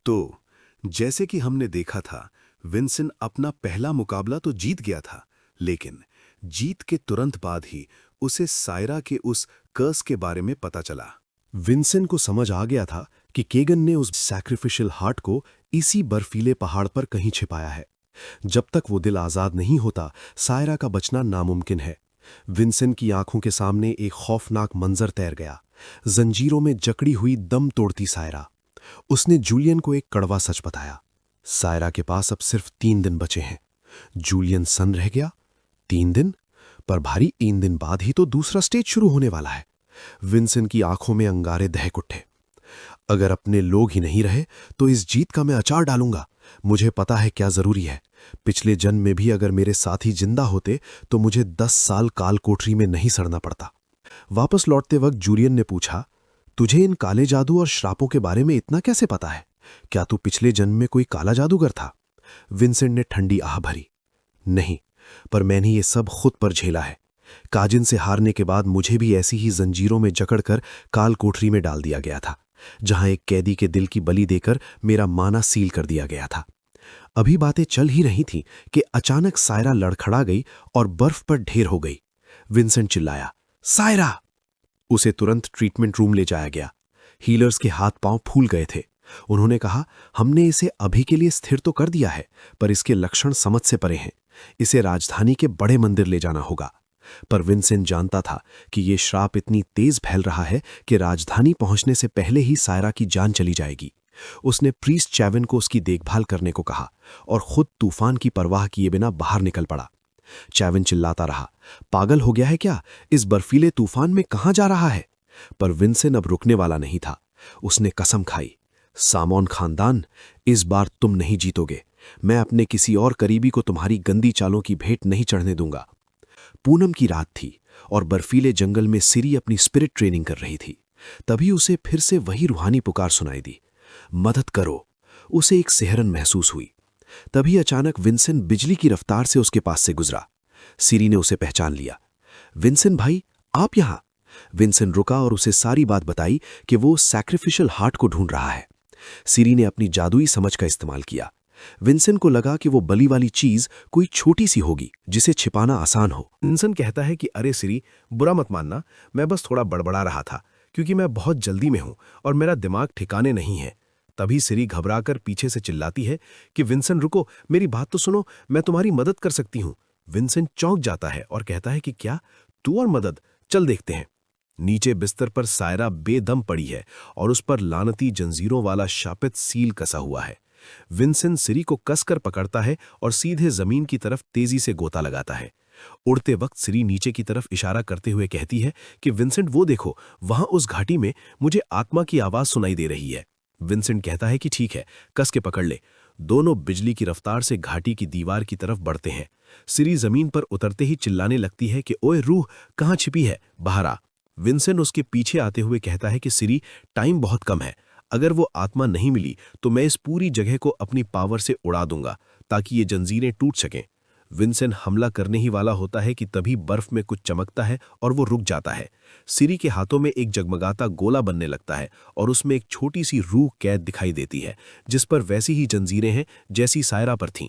तो जैसे कि हमने देखा था, विंसेंट अपना पहला मुकाबला तो जीत गया था, लेकिन जीत के तुरंत बाद ही उसे सायरा के उस कर्स के बारे में पता चला। विंसेंट को समझ आ गया था कि केगन ने उस सैक्रिफिशियल हार्ट को इसी बर्फीले पहाड़ पर कहीं छिपाया है। जब तक वो दिल आजाद नहीं होता, सायरा का बचना नामुमकिन है। विंसेंट की आंखों के सामने एक खौफनाक मंजर तैर गया। जंजीरों में जकड़ी हुई दम तोड़ती सायरा। उसने जूलियन को एक कड़वा सच बताया। सायरा के पास अब सिर्फ 3 दिन बचे हैं। जूलियन सन रह गया। 3 दिन? पर भारी 3 दिन बाद ही तो दूसरा स्टेज शुरू होने वाला है। विंसेंट की आंखों में अंगारे दहक उठे। अगर अपने लोग ही नहीं रहे तो इस जीत का मैं अचार डालूंगा। मुझे पता है क्या जरूरी है। पिछले जन्म में भी अगर मेरे साथी जिंदा होते तो मुझे 10 साल काल कोठरी में नहीं सड़ना पड़ता। वापस लौटते वक्त जूलियन ने पूछा, तुझे इन काले जादू और श्रापों के बारे में इतना कैसे पता है? क्या तू पिछले जन्म में कोई काला जादूगर था? विंसेंट ने ठंडी आह भरी। नहीं, पर मैंने ये सब खुद पर झेला है। काजिन से हारने के बाद मुझे भी ऐसी ही जंजीरों में जकड़कर काल कोठरी में डाल दिया गया था, जहां एक कैदी के दिल की बलि देकर मेरा माना सील कर दिया गया था। अभी बातें चल ही रही थीं कि अचानक सायरा लड़खड़ा गई और बर्फ पर ढेर हो गई। विंसेंट चिल्लाया, सायरा! उसे तुरंत ट्रीटमेंट रूम ले जाया गया। हीलर्स के हाथ पांव फूल गए थे। उन्होंने कहा, हमने इसे अभी के लिए स्थिर तो कर दिया है, पर इसके लक्षण समझ से परे हैं। इसे राजधानी के बड़े मंदिर ले जाना होगा। पर विंसेंट जानता था कि यह श्राप इतनी तेज फैल रहा है कि राजधानी पहुंचने से पहले ही सायरा की जान चली जाएगी। उसने प्रीस्ट चैविन को उसकी देखभाल करने को कहा और खुद तूफान की परवाह किए बिना बाहर निकल पड़ा। चैविन चिल्लाता रहा, पागल हो गया है क्या? इस बर्फीले तूफान में कहां जा रहा है? पर विंसेंट अब रुकने वाला नहीं था। उसने कसम खाई, सामोन खानदान, इस बार तुम नहीं जीतोगे। मैं अपने किसी और करीबी को तुम्हारी गंदी चालों की भेंट नहीं चढ़ने दूंगा। पूनम की रात थी और बर्फीले जंगल में सिरी अपनी स्पिरिट ट्रेनिंग कर रही थी। तभी उसे फिर से वही रूहानी पुकार सुनाई दी, मदद करो। उसे एक सिहरन महसूस हुई। तभी अचानक विंसेंट बिजली की रफ्तार से उसके पास से गुजरा। सिरी ने उसे पहचान लिया। विंसेंट भाई, आप यहां? विंसेंट रुका और उसे सारी बात बताई कि वो सैक्रिफिशियल हार्ट को ढूंढ रहा है। सिरी ने अपनी जादुई समझ का इस्तेमाल किया। विंसेंट को लगा कि वो बली वाली चीज कोई छोटी सी होगी जिसे छिपाना आसान हो। विंसेंट कहता है कि अरे सिरी, बुरा मत मानना, मैं बस थोड़ा बड़बड़ा रहा था क्योंकि मैं बहुत जल्दी में हूं और मेरा दिमाग ठिकाने नहीं है। तभी सिरी घबराकर पीछे से चिल्लाती है कि विंसेंट रुको, मेरी बात तो सुनो, मैं तुम्हारी मदद कर सकती हूं। विंसेंट चौंक जाता है और कहता है कि क्या, तू और मदद? चल देखते हैं। नीचे बिस्तर पर सायरा बेदम पड़ी है और उस पर लानती जंजीरों वाला शापित सील कसा हुआ है। विंसेंट सिरी को कसकर पकड़ता है और सीधे जमीन की तरफ तेजी से गोता लगाता है। उड़ते वक्त सिरी नीचे की तरफ इशारा करते हुए कहती है कि विंसेंट वो देखो, वहां उस घाटी में मुझे आत्मा की आवाज सुनाई दे रही है। विंसेंट कहता है कि ठीक है, कस के पकड़ ले। दोनों बिजली की रफ्तार से घाटी की दीवार की तरफ बढ़ते हैं। सिरी जमीन पर उतरते ही चिल्लाने लगती है कि ओए रूह, कहां छिपी है, बाहर आ। विंसेंट उसके पीछे आते हुए कहता है कि सिरी, टाइम बहुत कम है। अगर वो आत्मा नहीं मिली तो मैं इस पूरी जगह को अपनी पावर से उड़ा दूंगा ताकि ये जंजीरें टूट सकें। विंसेंट हमला करने ही वाला होता है कि तभी बर्फ में कुछ चमकता है और वो रुक जाता है। सिरी के हाथों में एक जगमगाता गोला बनने लगता है और उसमें एक छोटी सी रूह कैद दिखाई देती है, जिस पर वैसी ही जंजीरें हैं जैसी सायरा पर थीं।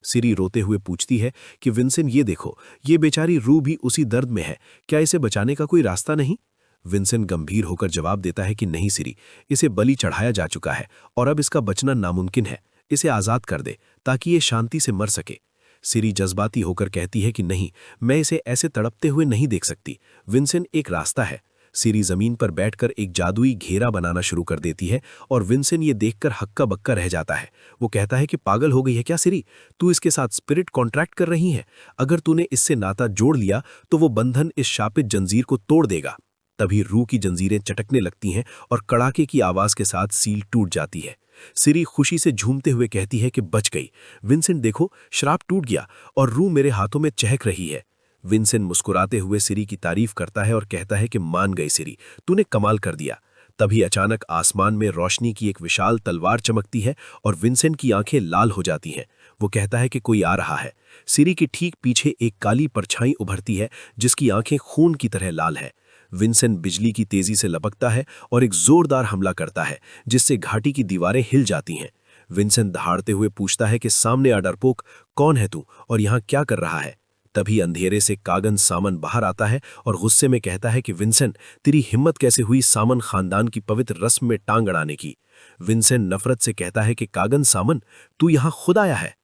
सिरी रोते हुए पूछती है कि विंसेंट, ये देखो, ये बेचारी रूह भी उसी दर्द में है, क्या इसे बचाने का कोई रास्ता नहीं? विंसेंट गंभीर होकर जवाब देता है कि नहीं सिरी, इसे बलि चढ़ाया जा चुका है और अब इसका बचना नामुमकिन है। इसे आजाद कर दे ताकि ये शांति से मर सके। सिरी जज्बाती होकर कहती है कि नहीं, मैं इसे ऐसे तड़पते हुए नहीं देख सकती। विंसेंट, एक रास्ता है। सिरी जमीन पर बैठकर एक जादुई घेरा बनाना शुरू कर देती है और विंसेंट ये देखकर हक्का बक्का रह जाता है। वो कहता है कि पागल हो गई है क्या सिरी? तू इसके साथ स्पिरिट कॉन्ट्रैक्ट कर रही है। अगर तूने इससे नाता जोड़ लिया तो वो बंधन इस शापित जंजीर को तोड़ देगा। तभी रूह की जंजीरें चटकने लगती हैं और कड़ाके की आवाज के साथ सील टूट जाती है। सिरी खुशी से झूमते हुए कहती है कि बच गई। विंसेंट देखो, श्राप टूट गया और रूह मेरे हाथों में चहक रही है। विंसेंट मुस्कुराते हुए सिरी की तारीफ करता है और कहता है कि मान गई सिरी, तूने कमाल कर दिया। तभी अचानक आसमान में रोशनी की एक विशाल तलवार चमकती है और विंसेंट की आंखें लाल हो जाती हैं। वो कहता है कि कोई आ रहा है। सिरी के ठीक पीछे एक काली परछाई उभरती है जिसकी आंखें खून की तरह लाल है। विंसेंट बिजली की तेजी से लपकता है और एक जोरदार हमला करता है जिससे घाटी की दीवारें हिल जाती हैं। विंसेंट दहाड़ते हुए पूछता है कि सामने आ डरपोक, कौन है तू और यहाँ क्या कर रहा है। तभी अंधेरे से कागन सामन बाहर आता है और गुस्से में कहता है कि विंसेंट, तेरी हिम्मत कैसे हुई सामन खानदान की पवित्र रस्म में टांग अड़ाने की। विंसेंट नफरत से कहता है कि कागन सामन, तू यहाँ खुद आया है।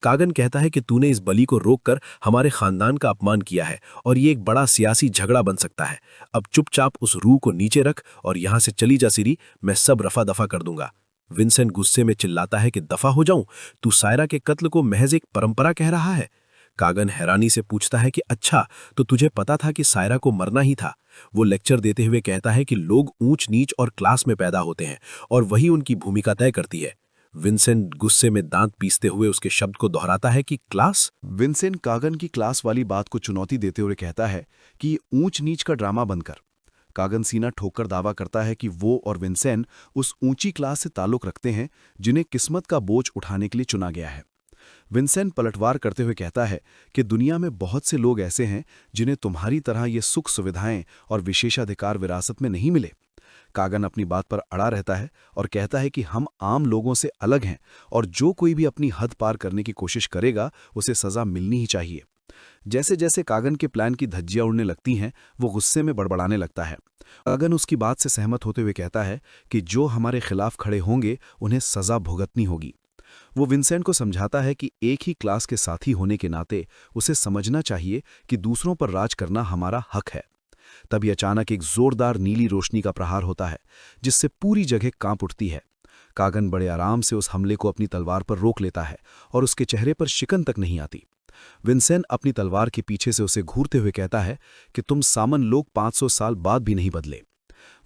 कागन कहता है कि तूने इस बलि को रोककर हमारे खानदान का अपमान किया है और ये एक बड़ा सियासी झगड़ा बन सकता है। अब चुपचाप उस रूह को नीचे रख और यहां से चली जा सिरी, मैं सब रफा दफा कर दूंगा। विंसेंट गुस्से में चिल्लाता है कि दफा हो जाऊं, तू सायरा के कत्ल को महज एक परंपरा कह रहा है। कागन हैरानी से पूछता है कि अच्छा, तो तुझे पता था कि सायरा को मरना ही था। वो लेक्चर देते हुए कहता है कि लोग ऊंच नीच और क्लास में पैदा होते हैं और वही उनकी भूमिका तय करती है। विंसेंट गुस्से में दांत पीसते हुए उसके शब्द को दोहराता है कि क्लास। विंसेंट कागन की क्लास वाली बात को चुनौती देते हुए कहता है कि ये ऊंच नीच का ड्रामा बनकर। कागन सीना ठोककर दावा करता है कि वो और विंसेंट उस ऊंची क्लास से ताल्लुक रखते हैं जिन्हें किस्मत का बोझ उठाने के लिए चुना गया है। विंसेंट पलटवार करते हुए कहता है कि दुनिया में बहुत से लोग ऐसे हैं जिन्हें तुम्हारी तरह ये सुख सुविधाएं और विशेषाधिकार विरासत में नहीं मिले। कागन अपनी बात पर अड़ा रहता है और कहता है कि हम आम लोगों से अलग हैं और जो कोई भी अपनी हद पार करने की कोशिश करेगा उसे सजा मिलनी ही चाहिए। जैसे जैसे कागन के प्लान की धज्जियां उड़ने लगती हैं, वो गुस्से में बड़बड़ाने लगता है। कागन उसकी बात से सहमत होते हुए कहता है कि जो हमारे खिलाफ खड़े होंगे उन्हें सजा भुगतनी होगी। वो विंसेंट को समझाता है कि एक ही क्लास के साथी होने के नाते उसे समझना चाहिए कि दूसरों पर राज करना हमारा हक है। तभी अचानक एक जोरदार नीली रोशनी का प्रहार होता है जिससे पूरी जगह कांप उठती है। कागन बड़े आराम से उस हमले को अपनी तलवार पर रोक लेता है और उसके चेहरे पर शिकन तक नहीं आती। विंसेंट अपनी तलवार के पीछे से उसे घूरते हुए कहता है कि तुम सामन लोग 500 साल बाद भी नहीं बदले।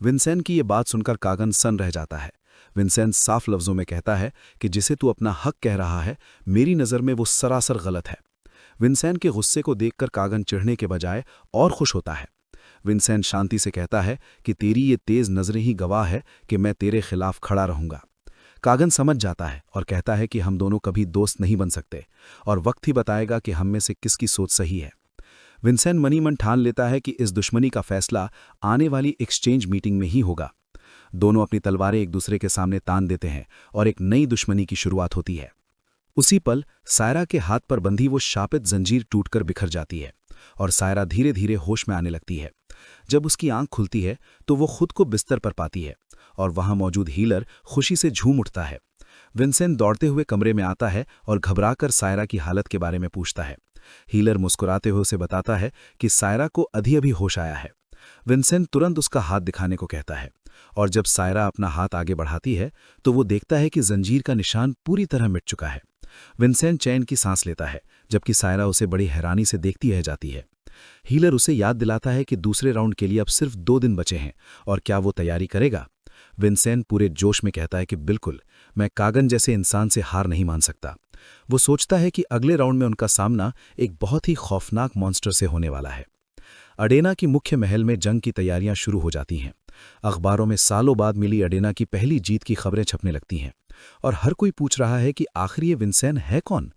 विंसेंट की ये बात सुनकर कागन सन रह जाता है। विंसेंट साफ लफ्जों में कहता है कि जिसे तू अपना हक कह रहा है, मेरी नज़र में वो सरासर गलत है। विंसेंट के गुस्से को देखकर कागन चिढ़ने के बजाय और खुश होता है। विंसेंट शांति से कहता है कि तेरी ये तेज नजरें ही गवाह है कि मैं तेरे खिलाफ खड़ा रहूंगा। कागन समझ जाता है और कहता है कि हम दोनों कभी दोस्त नहीं बन सकते और वक्त ही बताएगा कि हम में से किसकी सोच सही है। विंसेंट मनी मन ठान लेता है कि इस दुश्मनी का फैसला आने वाली एक्सचेंज मीटिंग में ही होगा। दोनों अपनी तलवारें एक दूसरे के सामने तान देते हैं और एक नई दुश्मनी की शुरुआत होती है। उसी पल सायरा के हाथ पर बंधी वो शापित जंजीर टूटकर बिखर जाती है और सायरा धीरे धीरे होश में आने लगती है। जब उसकी आंख खुलती है तो वो खुद को बिस्तर पर पाती है और वहां मौजूद हीलर खुशी से झूम उठता है। विंसेंट दौड़ते हुए कमरे में आता है और घबराकर सायरा की हालत के बारे में पूछता है। हीलर मुस्कुराते हुए उसे बताता है कि सायरा को अभी होश आया है। विंसेंट तुरंत उसका हाथ दिखाने को कहता है और जब सायरा अपना हाथ आगे बढ़ाती है तो वो देखता है कि जंजीर का निशान पूरी तरह मिट चुका है। विंसेंट चैन की सांस लेता है जबकि सायरा उसे बड़ी हैरानी से देखती रह जाती है। हीलर उसे याद दिलाता है कि दूसरे राउंड के लिए अब सिर्फ 2 दिन बचे हैं और क्या वो तैयारी करेगा। विंसेंट पूरे जोश में कहता है कि बिल्कुल, मैं कागन जैसे इंसान से हार नहीं मान सकता। वो सोचता है कि अगले राउंड में उनका सामना एक बहुत ही खौफनाक मॉन्स्टर से होने वाला है। अडेना की मुख्य महल में जंग की तैयारियां शुरू हो जाती हैं। अखबारों में सालों बाद मिली अडेना की पहली जीत की खबरें छपने लगती हैं और हर कोई पूछ रहा है कि आखिर ये विंसेंट है कौन।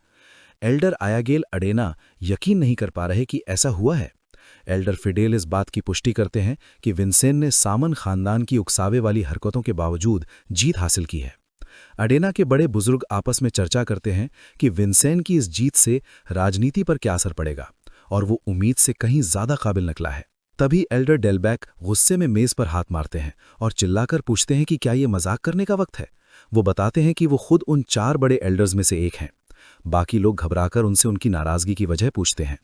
एल्डर आयागेल अडेना यकीन नहीं कर पा रहे कि ऐसा हुआ है। एल्डर फिडेल इस बात की पुष्टि करते हैं कि विंसेंट ने सामन खानदान की उकसावे वाली हरकतों के बावजूद जीत हासिल की है। अडेना के बड़े बुजुर्ग आपस में चर्चा करते हैं कि विंसेंट की इस जीत से राजनीति पर क्या असर पड़ेगा और वो उम्मीद से कहीं ज्यादा काबिल निकला है। तभी एल्डर डेलबैक गुस्से में मेज पर हाथ मारते हैं और चिल्लाकर पूछते हैं कि क्या ये मजाक करने का वक्त है। वो बताते हैं कि वो खुद उन 4 बड़े एल्डर्स में से एक हैं। बाकी लोग घबराकर उनसे उनकी नाराजगी की वजह पूछते हैं।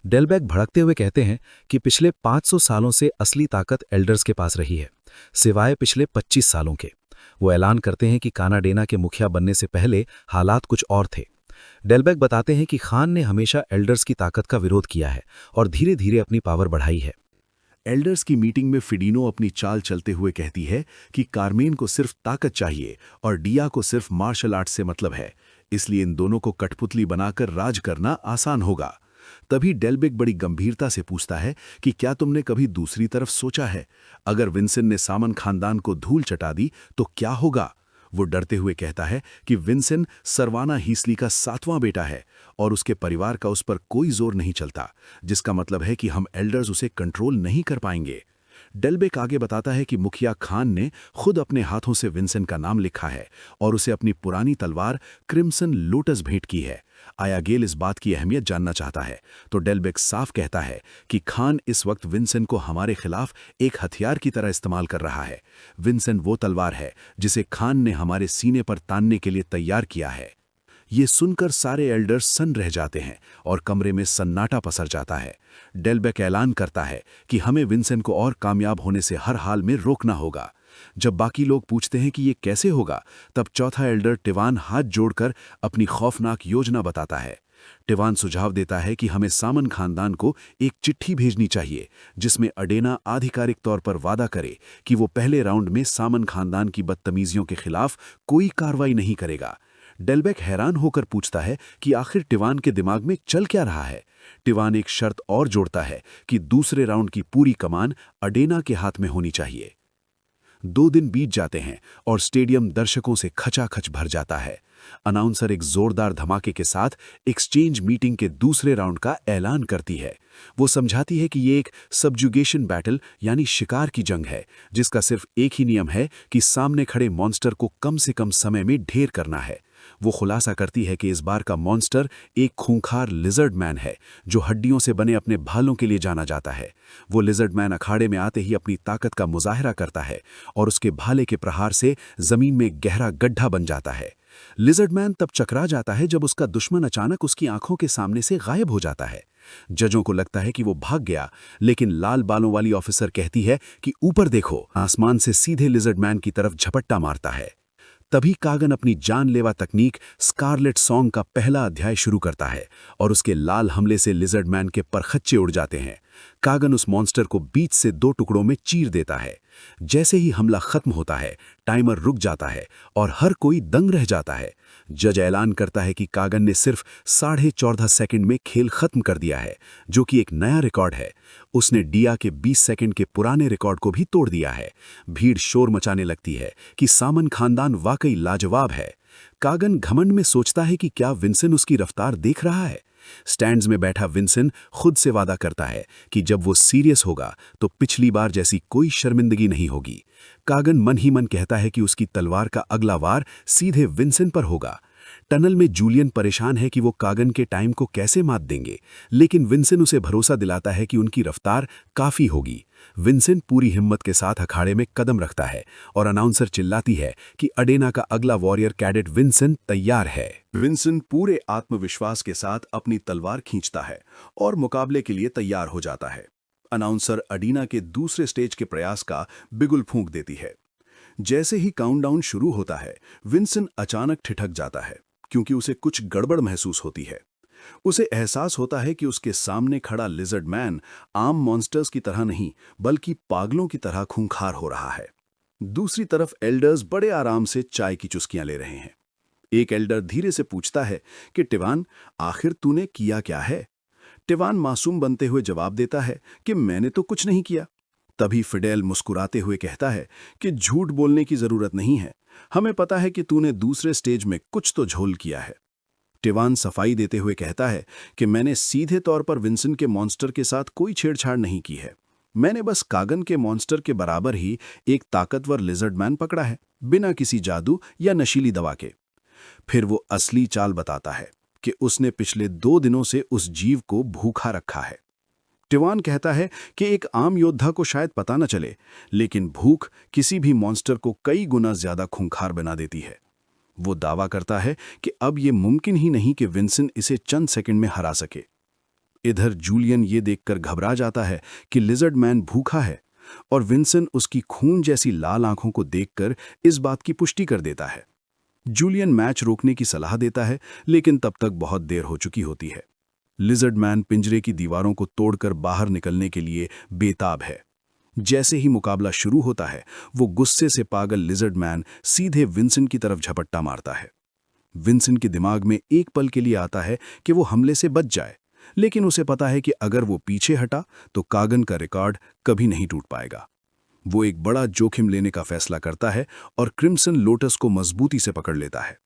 डेलबैक भड़कते हुए कहते हैं कि पिछले 500 सालों से असली ताकत एल्डर्स के पास रही है, सिवाय पिछले 25 सालों के। वो ऐलान करते हैं कि कानाडेना के मुखिया बनने से पहले हालात कुछ और थे। डेलबैक बताते हैं कि खान ने हमेशा एल्डर्स की ताकत का विरोध किया है और धीरे धीरे अपनी पावर बढ़ाई है। एल्डर्स की मीटिंग में फिडीनो अपनी चाल चलते हुए कहती है कि कार्मेन को सिर्फ ताकत चाहिए और डिया को सिर्फ मार्शल आर्ट से मतलब है, इसलिए इन दोनों को कठपुतली बनाकर राज करना आसान होगा। तभी डेलबैक बड़ी गंभीरता से पूछता है कि क्या तुमने कभी दूसरी तरफ सोचा है, अगर विंसेंट ने सामन खानदान को धूल चटा दी तो क्या होगा। वो डरते हुए कहता है कि विंसेंट सरवाना हीसली का 7वां बेटा है और उसके परिवार का उस पर कोई जोर नहीं चलता, जिसका मतलब है कि हम एल्डर्स उसे कंट्रोल नहीं कर पाएंगे। डेल्बेक आगे बताता है कि मुखिया खान ने खुद अपने हाथों से विंसेंट का नाम लिखा है और उसे अपनी पुरानी तलवार क्रिम्सन लोटस भेंट की है। आयागेल इस बात की अहमियत जानना चाहता है तो डेल्बेक साफ कहता है कि खान इस वक्त विंसेंट को हमारे खिलाफ एक हथियार की तरह इस्तेमाल कर रहा है। विंसेंट वो तलवार है जिसे खान ने हमारे सीने पर तानने के लिए तैयार किया है। ये सुनकर सारे एल्डर्स सन्न रह जाते हैं और कमरे में सन्नाटा पसर जाता है। डेल्बेक ऐलान करता है कि हमें विंसेंट को और कामयाब होने से हर हाल में रोकना होगा। जब बाकी लोग पूछते हैं कि ये कैसे होगा, तब चौथा एल्डर टिवान हाथ जोड़कर अपनी खौफनाक योजना बताता है। टिवान सुझाव देता है कि हमें सामन खानदान को एक चिट्ठी भेजनी चाहिए जिसमें अडेना आधिकारिक तौर पर वादा करे कि वो पहले राउंड में सामन खानदान की बदतमीजियों के खिलाफ कोई कार्रवाई नहीं करेगा। डेल्बेक हैरान होकर पूछता है कि आखिर टिवान के दिमाग में चल क्या रहा है। टिवान एक शर्त और जोड़ता है कि दूसरे राउंड की पूरी कमान अडेना के हाथ में होनी चाहिए। 2 दिन बीत जाते हैं और स्टेडियम दर्शकों से खचाखच भर जाता है। अनाउंसर एक जोरदार धमाके के साथ एक्सचेंज मीटिंग के दूसरे राउंड का ऐलान करती है। वो समझाती है कि ये एक सबजुगेशन बैटल यानी शिकार की जंग है, जिसका सिर्फ एक ही नियम है कि सामने खड़े मॉन्स्टर को कम से कम समय में ढेर करना है। वो खुलासा करती है कि इस बार का मॉन्स्टर एक खूंखार लिजर्ड मैन है जो हड्डियों से बने अपने भालों के लिए जाना जाता है। वो लिजर्ड मैन अखाड़े में आते ही अपनी ताकत का मुजाहरा करता है और उसके भाले के प्रहार से जमीन में गहरा गड्ढा बन जाता है। लिजर्ड मैन तब चकरा जाता है जब उसका दुश्मन अचानक उसकी आंखों के सामने से गायब हो जाता है। जजों को लगता है कि वो भाग गया, लेकिन लाल बालों वाली ऑफिसर कहती है कि ऊपर देखो, आसमान से सीधे लिजर्ड मैन की तरफ झपट्टा मारता है। तभी कागन अपनी जानलेवा तकनीक स्कारलेट सॉन्ग का पहला अध्याय शुरू करता है और उसके लाल हमले से लिजर्ड मैन के परखच्चे उड़ जाते हैं। कागन उस मॉन्स्टर को बीच से 2 टुकड़ों में चीर देता है। जैसे ही हमला खत्म होता है, टाइमर रुक जाता है और हर कोई दंग रह जाता है। जज ऐलान करता है कि कागन ने सिर्फ 14.5 सेकंड में खेल खत्म कर दिया है, जो कि एक नया रिकॉर्ड है। उसने डिया के 20 सेकंड के पुराने रिकॉर्ड को भी तोड़ दिया है। भीड़ शोर मचाने लगती है कि सामन खानदान वाकई लाजवाब है। कागन घमंड में सोचता है कि क्या विंसेंट उसकी रफ्तार देख रहा है। स्टैंड्स में बैठा विंसेंट खुद से वादा करता है कि जब वो सीरियस होगा तो पिछली बार जैसी कोई शर्मिंदगी नहीं होगी। कागन मन ही मन कहता है कि उसकी तलवार का अगला वार सीधे विंसेंट पर होगा। टनल में जूलियन परेशान है कि वो कागन के टाइम को कैसे मात देंगे, लेकिन विंसेंट उसे भरोसा दिलाता है कि उनकी रफ्तार काफी होगी। विंसेंट पूरी हिम्मत के साथ अखाड़े में कदम रखता है और अनाउंसर चिल्लाती है कि अडेना का अगला वॉरियर कैडेट विंसेंट तैयार है। विंसेंट पूरे आत्मविश्वास के साथ अपनी तलवार खींचता है और मुकाबले के लिए तैयार हो जाता है। अनाउंसर अडीना के दूसरे स्टेज के प्रयास का बिगुल फूंक देती है। जैसे ही काउंटडाउन शुरू होता है, विंसेंट अचानक ठिठक जाता है क्योंकि उसे कुछ गड़बड़ महसूस होती है। उसे एहसास होता है कि उसके सामने खड़ा लिजर्ड मैन आम मॉन्स्टर्स की तरह नहीं, बल्कि पागलों की तरह खूंखार हो रहा है। दूसरी तरफ एल्डर्स बड़े आराम से चाय की चुस्कियां ले रहे हैं। एक एल्डर धीरे से पूछता है कि टिवान, आखिर तूने किया क्या है? टिवान मासूम बनते हुए जवाब देता है कि मैंने तो कुछ नहीं किया। तभी फिडेल मुस्कुराते हुए कहता है कि झूठ बोलने की जरूरत नहीं है, हमें पता है कि तूने दूसरे स्टेज में कुछ तो झोल किया है। टिवान सफाई देते हुए कहता है कि मैंने सीधे तौर पर विंसेंट के मॉन्स्टर के साथ कोई छेड़छाड़ नहीं की है। मैंने बस कागन के मॉन्स्टर के बराबर ही एक ताकतवर लिजर्ड मैन पकड़ा है, बिना किसी जादू या नशीली दवा के। फिर वो असली चाल बताता है कि उसने पिछले 2 दिनों से उस जीव को भूखा रखा है। टिवान कहता है कि एक आम योद्धा को शायद पता न चले, लेकिन भूख किसी भी मॉन्स्टर को कई गुना ज्यादा खूंखार बना देती है। वो दावा करता है कि अब ये मुमकिन ही नहीं कि विंसेंट इसे चंद सेकंड में हरा सके। इधर जूलियन ये देखकर घबरा जाता है कि लिजर्ड मैन भूखा है और विंसेंट उसकी खून जैसी लाल आंखों को देखकर इस बात की पुष्टि कर देता है। जूलियन मैच रोकने की सलाह देता है, लेकिन तब तक बहुत देर हो चुकी होती है। लिजर्ड मैन पिंजरे की दीवारों को तोड़कर बाहर निकलने के लिए बेताब है। जैसे ही मुकाबला शुरू होता है, वो गुस्से से पागल लिजर्ड मैन सीधे विंसेंट की तरफ झपट्टा मारता है। विंसेंट के दिमाग में एक पल के लिए आता है कि वो हमले से बच जाए, लेकिन उसे पता है कि अगर वो पीछे हटा तो कागन का रिकॉर्ड कभी नहीं टूट पाएगा। वो एक बड़ा जोखिम लेने का फैसला करता है और क्रिम्सन लोटस को मजबूती से पकड़ लेता है।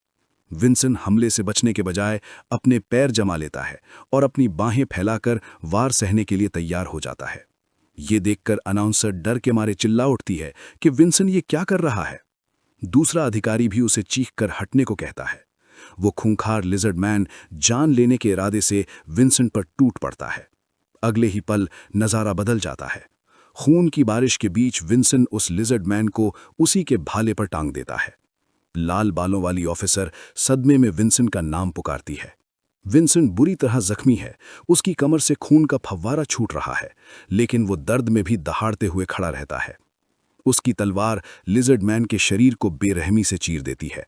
विंसेंट हमले से बचने के बजाय अपने पैर जमा लेता है और अपनी बाहें फैलाकर वार सहने के लिए तैयार हो जाता है। ये देखकर अनाउंसर डर के मारे चिल्ला उठती है कि विंसन ये क्या कर रहा है। दूसरा अधिकारी भी उसे चीखकर हटने को कहता है। वो खूंखार लिजर्ड मैन जान लेने के इरादे से विंसन पर टूट पड़ता है। अगले ही पल नज़ारा बदल जाता है। खून की बारिश के बीच विंसन उस लिजर्ड मैन को उसी के भाले पर टांग देता है। लाल बालों वाली ऑफिसर सदमे में विंसन का नाम पुकारती है। विंसन बुरी तरह जख्मी है, उसकी कमर से खून का फव्वारा छूट रहा है, लेकिन वो दर्द में भी दहाड़ते हुए खड़ा रहता है। उसकी तलवार लिजर्ड मैन के शरीर को बेरहमी से चीर देती है।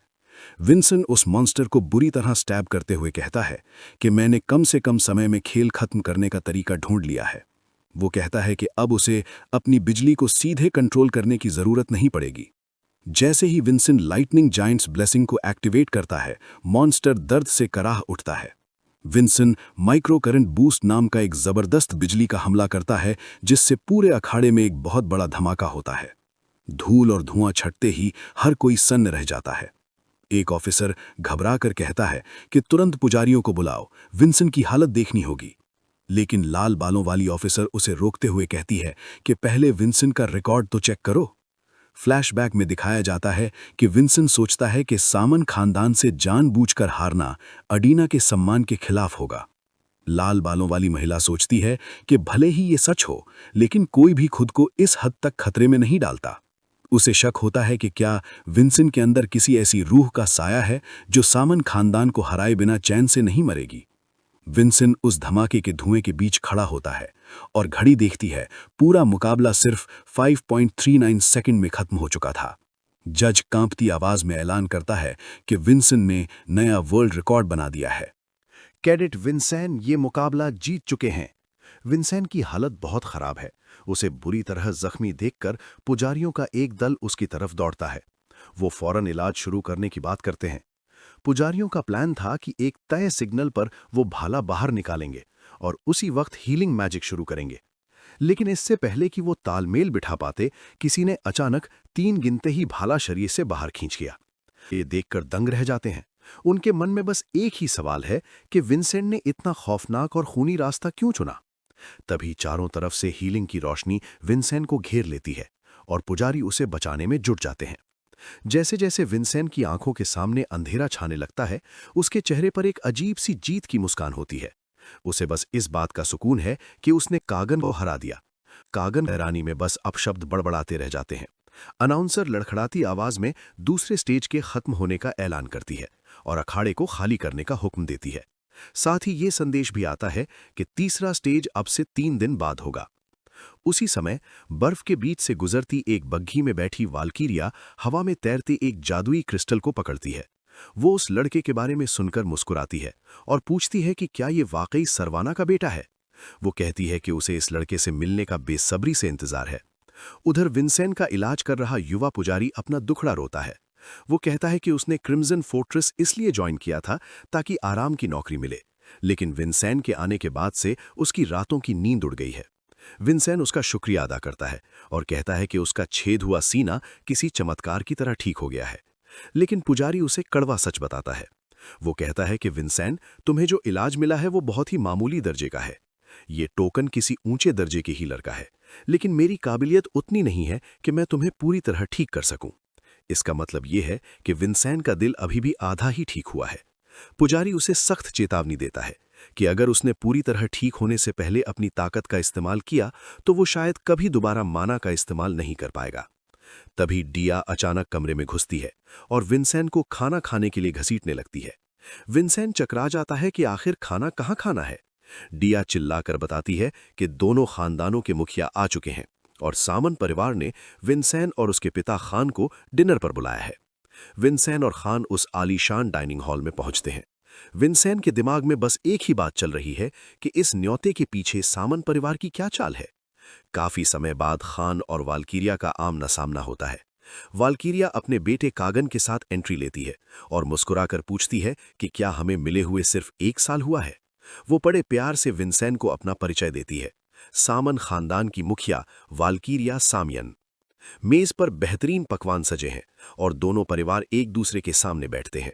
विंसन उस मॉन्स्टर को बुरी तरह स्टैब करते हुए कहता है कि मैंने कम से कम समय में खेल खत्म करने का तरीका ढूंढ लिया है। वो कहता है कि अब उसे अपनी बिजली को सीधे कंट्रोल करने की जरूरत नहीं पड़ेगी। जैसे ही विंसन लाइटनिंग जायंट्स ब्लेसिंग को एक्टिवेट करता है, मॉन्स्टर दर्द से कराह उठता है। विंसन माइक्रो करंट बूस्ट नाम का एक जबरदस्त बिजली का हमला करता है, जिससे पूरे अखाड़े में एक बहुत बड़ा धमाका होता है। धूल और धुआं छटते ही हर कोई सन्न रह जाता है। एक ऑफिसर घबरा कर कहता है कि तुरंत पुजारियों को बुलाओ, विंसन की हालत देखनी होगी। लेकिन लाल बालों वाली ऑफिसर उसे रोकते हुए कहती है कि पहले विंसन का रिकॉर्ड तो चेक करो। फ्लैशबैक में दिखाया जाता है कि विंसन सोचता है कि सामन खानदान से जानबूझकर हारना अडीना के सम्मान के खिलाफ होगा। लाल बालों वाली महिला सोचती है कि भले ही ये सच हो, लेकिन कोई भी खुद को इस हद तक खतरे में नहीं डालता। उसे शक होता है कि क्या विंसन के अंदर किसी ऐसी रूह का साया है जो सामन खानदान को हराए बिना चैन से नहीं मरेगी। विंसन उस धमाके के धुएं के बीच खड़ा होता है और घड़ी देखती है। पूरा मुकाबला सिर्फ 5.39 सेकंड में खत्म हो चुका था। जज कांपती आवाज में ऐलान करता है कि विंसन ने नया वर्ल्ड रिकॉर्ड बना दिया है। कैडेट विंसेन ये मुकाबला जीत चुके हैं। विंसेन की हालत बहुत खराब है। उसे बुरी तरह जख्मी देखकर पुजारियों का एक दल उसकी तरफ दौड़ता है। वो फौरन इलाज शुरू करने की बात करते हैं। पुजारियों का प्लान था कि एक तय सिग्नल पर वो भाला बाहर निकालेंगे और उसी वक्त हीलिंग मैजिक शुरू करेंगे। लेकिन इससे पहले कि वो तालमेल बिठा पाते, किसी ने अचानक 3 गिनते ही भाला शरीर से बाहर खींच लिया। ये देखकर दंग रह जाते हैं। उनके मन में बस एक ही सवाल है कि विंसेंट ने इतना खौफनाक और खूनी रास्ता क्यों चुना। तभी चारों तरफ से हीलिंग की रोशनी विंसेंट को घेर लेती है और पुजारी उसे बचाने में जुट जाते हैं। जैसे जैसे विंसेंट की आंखों के सामने अंधेरा छाने लगता है, उसके चेहरे पर एक अजीब सी जीत की मुस्कान होती है। उसे बस इस बात का सुकून है कि उसने कागन को हरा दिया। कागन हैरानी में बस अपशब्द बड़बड़ाते रह जाते हैं। अनाउंसर लड़खड़ाती आवाज में दूसरे स्टेज के खत्म होने का ऐलान करती है और अखाड़े को खाली करने का हुक्म देती है। साथ ही ये संदेश भी आता है कि तीसरा स्टेज अब से 3 दिन बाद होगा। उसी समय बर्फ के बीच से गुजरती एक बग्घी में बैठी वाल्कीरिया हवा में तैरते एक जादुई क्रिस्टल को पकड़ती है। वो उस लड़के के बारे में सुनकर मुस्कुराती है और पूछती है कि क्या ये वाकई सरवाना का बेटा है। वो कहती है कि उसे इस लड़के से मिलने का बेसब्री से इंतजार है। उधर विंसेंट का इलाज कर रहा युवा पुजारी अपना दुखड़ा रोता है। वो कहता है कि उसने क्रिम्सन फोर्ट्रेस इसलिए ज्वाइन किया था ताकि आराम की नौकरी मिले, लेकिन विंसेंट के आने के बाद से उसकी रातों की नींद उड़ गई है। विंसेंट उसका शुक्रिया अदा करता है और कहता है कि उसका छेद हुआ सीना किसी चमत्कार की तरह ठीक हो गया है। लेकिन पुजारी उसे कड़वा सच बताता है। वो कहता है कि विंसेंट, तुम्हें जो इलाज मिला है वो बहुत ही मामूली दर्जे का है। ये टोकन किसी ऊंचे दर्जे की हीलर का है, लेकिन मेरी काबिलियत उतनी नहीं है कि मैं तुम्हें पूरी तरह ठीक कर सकूं। इसका मतलब यह है कि विंसेंट का दिल अभी भी आधा ही ठीक हुआ है। पुजारी उसे सख्त चेतावनी देता है कि अगर उसने पूरी तरह ठीक होने से पहले अपनी ताकत का इस्तेमाल किया तो वो शायद कभी दोबारा माना का इस्तेमाल नहीं कर पाएगा। तभी डिया अचानक कमरे में घुसती है और विंसेंट को खाना खाने के लिए घसीटने लगती है। विंसेंट चकरा जाता है कि आखिर खाना कहाँ खाना है। डिया चिल्लाकर बताती है कि दोनों खानदानों के मुखिया आ चुके हैं और सामन परिवार ने विंसेंट और उसके पिता खान को डिनर पर बुलाया है। विंसेंट और खान उस आलीशान डाइनिंग हॉल में पहुंचते हैं। विंसेंट के दिमाग में बस एक ही बात चल रही है कि इस न्योते के पीछे सामन परिवार की क्या चाल है। काफी समय बाद खान और वाल्कीरिया का आमना सामना होता है। वाल्कीरिया अपने बेटे कागन के साथ एंट्री लेती है और मुस्कुराकर पूछती है कि क्या हमें मिले हुए सिर्फ 1 साल हुआ है। वो बड़े प्यार से विंसेंट को अपना परिचय देती है। सामन खानदान की मुखिया वाल्कीरिया सामियन। मेज पर बेहतरीन पकवान सजे हैं और दोनों परिवार एक दूसरे के सामने बैठते हैं।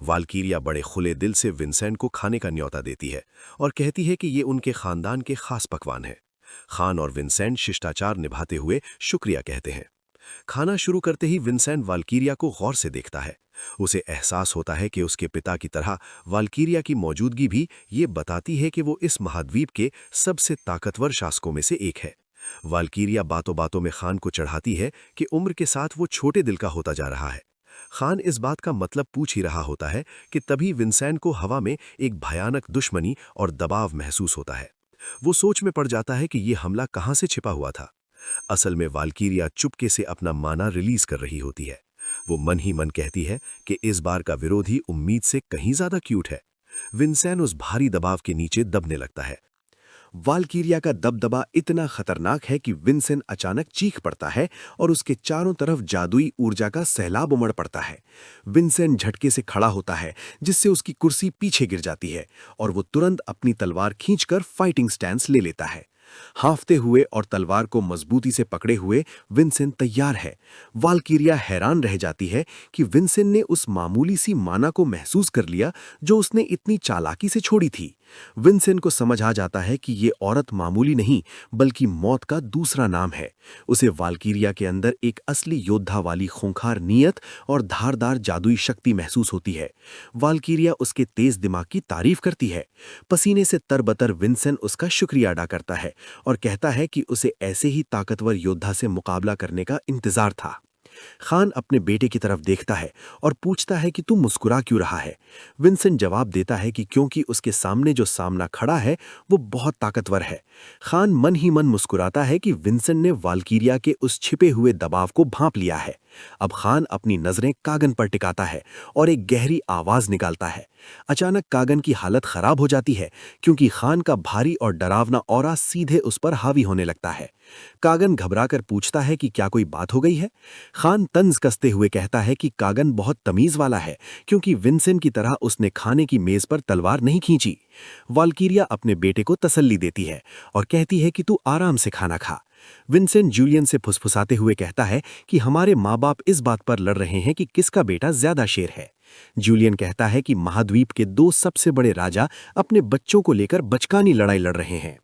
वाल्कीरिया बड़े खुले दिल से विंसेंट को खाने का न्योता देती है और कहती है कि ये उनके खानदान के खास पकवान है। खान और विंसेंट शिष्टाचार निभाते हुए शुक्रिया कहते हैं। खाना शुरू करते ही विंसेंट वाल्कीरिया को गौर से देखता है। उसे एहसास होता है कि उसके पिता की तरह वाल्कीरिया की मौजूदगी भी ये बताती है कि वो इस महाद्वीप के सबसे ताकतवर शासकों में से एक है। वाल्कीरिया बातों बातों में खान को चढ़ाती है कि उम्र के साथ वो छोटे दिल का होता जा रहा है। खान इस बात का मतलब पूछ ही रहा होता है कि तभी विंसेंट को हवा में एक भयानक दुश्मनी और दबाव महसूस होता है। वो सोच में पड़ जाता है कि ये हमला कहाँ से छिपा हुआ था। असल में वाल्कीरिया चुपके से अपना माना रिलीज कर रही होती है। वो मन ही मन कहती है कि इस बार का विरोधी उम्मीद से कहीं ज्यादा क्यूट है। विंसेंट उस भारी दबाव के नीचे दबने लगता है। वाल्कीरिया का दबदबा इतना खतरनाक है कि विंसेंट अचानक चीख पड़ता है और उसके चारों तरफ जादुई ऊर्जा का सैलाब उमड़ पड़ता है। विंसेंट झटके से खड़ा होता है, जिससे उसकी कुर्सी पीछे गिर जाती है और वो तुरंत अपनी तलवार खींचकर फाइटिंग स्टैंस ले लेता है। हांफते हुए और तलवार को मजबूती से पकड़े हुए विंसेंट तैयार है। वाल्कीरिया हैरान रह जाती है कि विंसेंट ने उस मामूली सी माना को महसूस कर लिया जो उसने इतनी चालाकी से छोड़ी थी। विंसेंट को समझ आ जाता है कि ये औरत मामूली नहीं बल्कि मौत का दूसरा नाम है। उसे वाल्कीरिया के अंदर एक असली योद्धा वाली खूंखार नीयत और धारदार जादुई शक्ति महसूस होती है। वाल्कीरिया उसके तेज दिमाग की तारीफ करती है। पसीने से तरबतर विंसेंट उसका शुक्रिया अदा करता है और कहता है कि उसे ऐसे ही ताकतवर योद्धा से मुकाबला करने का इंतजार था। खान अपने बेटे की तरफ देखता है और पूछता है कि तू मुस्कुरा क्यों रहा है। विंसेंट जवाब देता है कि क्योंकि उसके सामने जो सामना खड़ा है वो बहुत ताकतवर है। खान मन ही मन मुस्कुराता है कि विंसेंट ने वाल्कीरिया के उस छिपे हुए दबाव को भांप लिया है। अब खान अपनी नजरें कागन पर टिकाता है और एक गहरी आवाज निकालता है। अचानक कागन की हालत खराब हो जाती है क्योंकि खान का भारी और डरावना ऑरा सीधे उस पर हावी होने लगता है। कागन घबराकर पूछता है कि क्या कोई बात हो गई है। खान तंज कसते हुए कहता है कि कागन बहुत तमीज वाला है क्योंकि विंसेंट की तरह उसने खाने की मेज पर तलवार नहीं खींची। वाल्कीरिया अपने बेटे को तसल्ली देती है और कहती है कि तू आराम से खाना खा। विंसेंट जूलियन से फुसफुसाते हुए कहता है कि हमारे माँ बाप इस बात पर लड़ रहे हैं कि किसका बेटा ज्यादा शेर है। जूलियन कहता है कि महाद्वीप के दो सबसे बड़े राजा अपने बच्चों को लेकर बचकानी लड़ाई लड़ रहे हैं।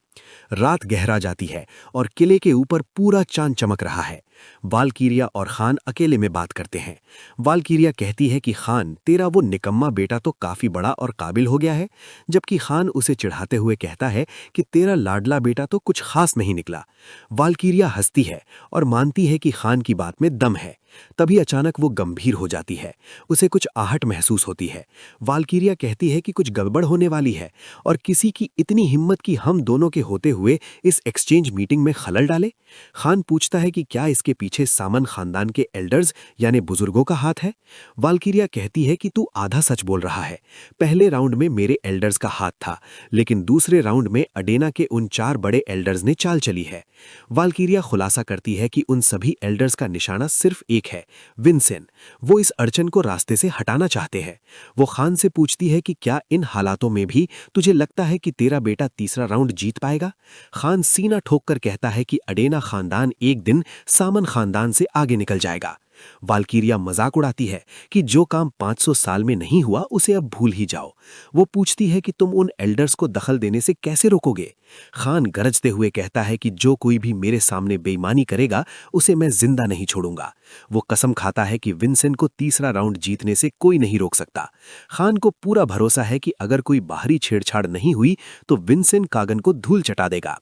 रात गहरा जाती है और किले के ऊपर पूरा चांद चमक रहा है। वाल्कीरिया और खान अकेले में बात करते हैं। वाल्कीरिया कहती है कि खान, तेरा वो निकम्मा बेटा तो काफी बड़ा और काबिल हो गया है, जबकि खान उसे चिढ़ाते हुए कहता है कि तेरा लाडला बेटा तो कुछ खास नहीं निकला। वाल्कीरिया हंसती है और मानती है कि खान की बात में दम है। तभी अचानक वो गंभीर हो जाती है। उसे कुछ आहट महसूस होती है। वाल्कीरिया कहती है कि कुछ गड़बड़ होने वाली है और किसी की इतनी हिम्मत कि हम दोनों के होते हुए इस एक्सचेंज मीटिंग में खलल डाले। खान पूछता है कि क्या इसके पीछे सामन खानदान के एल्डर्स यानी बुजुर्गों का हाथ है। वाल्कीरिया कहती है कि तू आधा सच बोल रहा है। पहले राउंड में मेरे एल्डर्स का हाथ था, लेकिन दूसरे राउंड में अडेना के उन 4 बड़े एल्डर्स ने चाल चली है। वाल्कीरिया खुलासा करती है कि उन सभी एल्डर्स का निशाना सिर्फ एक है, विंसेंट। वो इस अड़चन को रास्ते से हटाना चाहते हैं। वो खान से पूछती है कि क्या इन हालातों में भी तुझे लगता है कि तेरा बेटा तीसरा राउंड जीत पाएगा। खान सीना ठोककर कहता है कि अडेना खानदान एक दिन सामन खानदान से आगे निकल जाएगा। वाल्कीरिया मजाक उड़ाती है कि जो काम 500 साल में नहीं हुआ उसे अब भूल ही जाओ। वो पूछती है कि तुम उन एल्डर्स को दखल देने से कैसे रोकोगे। खान गरजते हुए कहता है कि जो कोई भी मेरे सामने बेईमानी करेगा उसे मैं जिंदा नहीं छोड़ूंगा। वो कसम खाता है कि विंसेंट को तीसरा राउंड जीतने से कोई नहीं रोक सकता। खान को पूरा भरोसा है कि अगर कोई बाहरी छेड़छाड़ नहीं हुई तो विंसेंट कागन को धूल चटा देगा।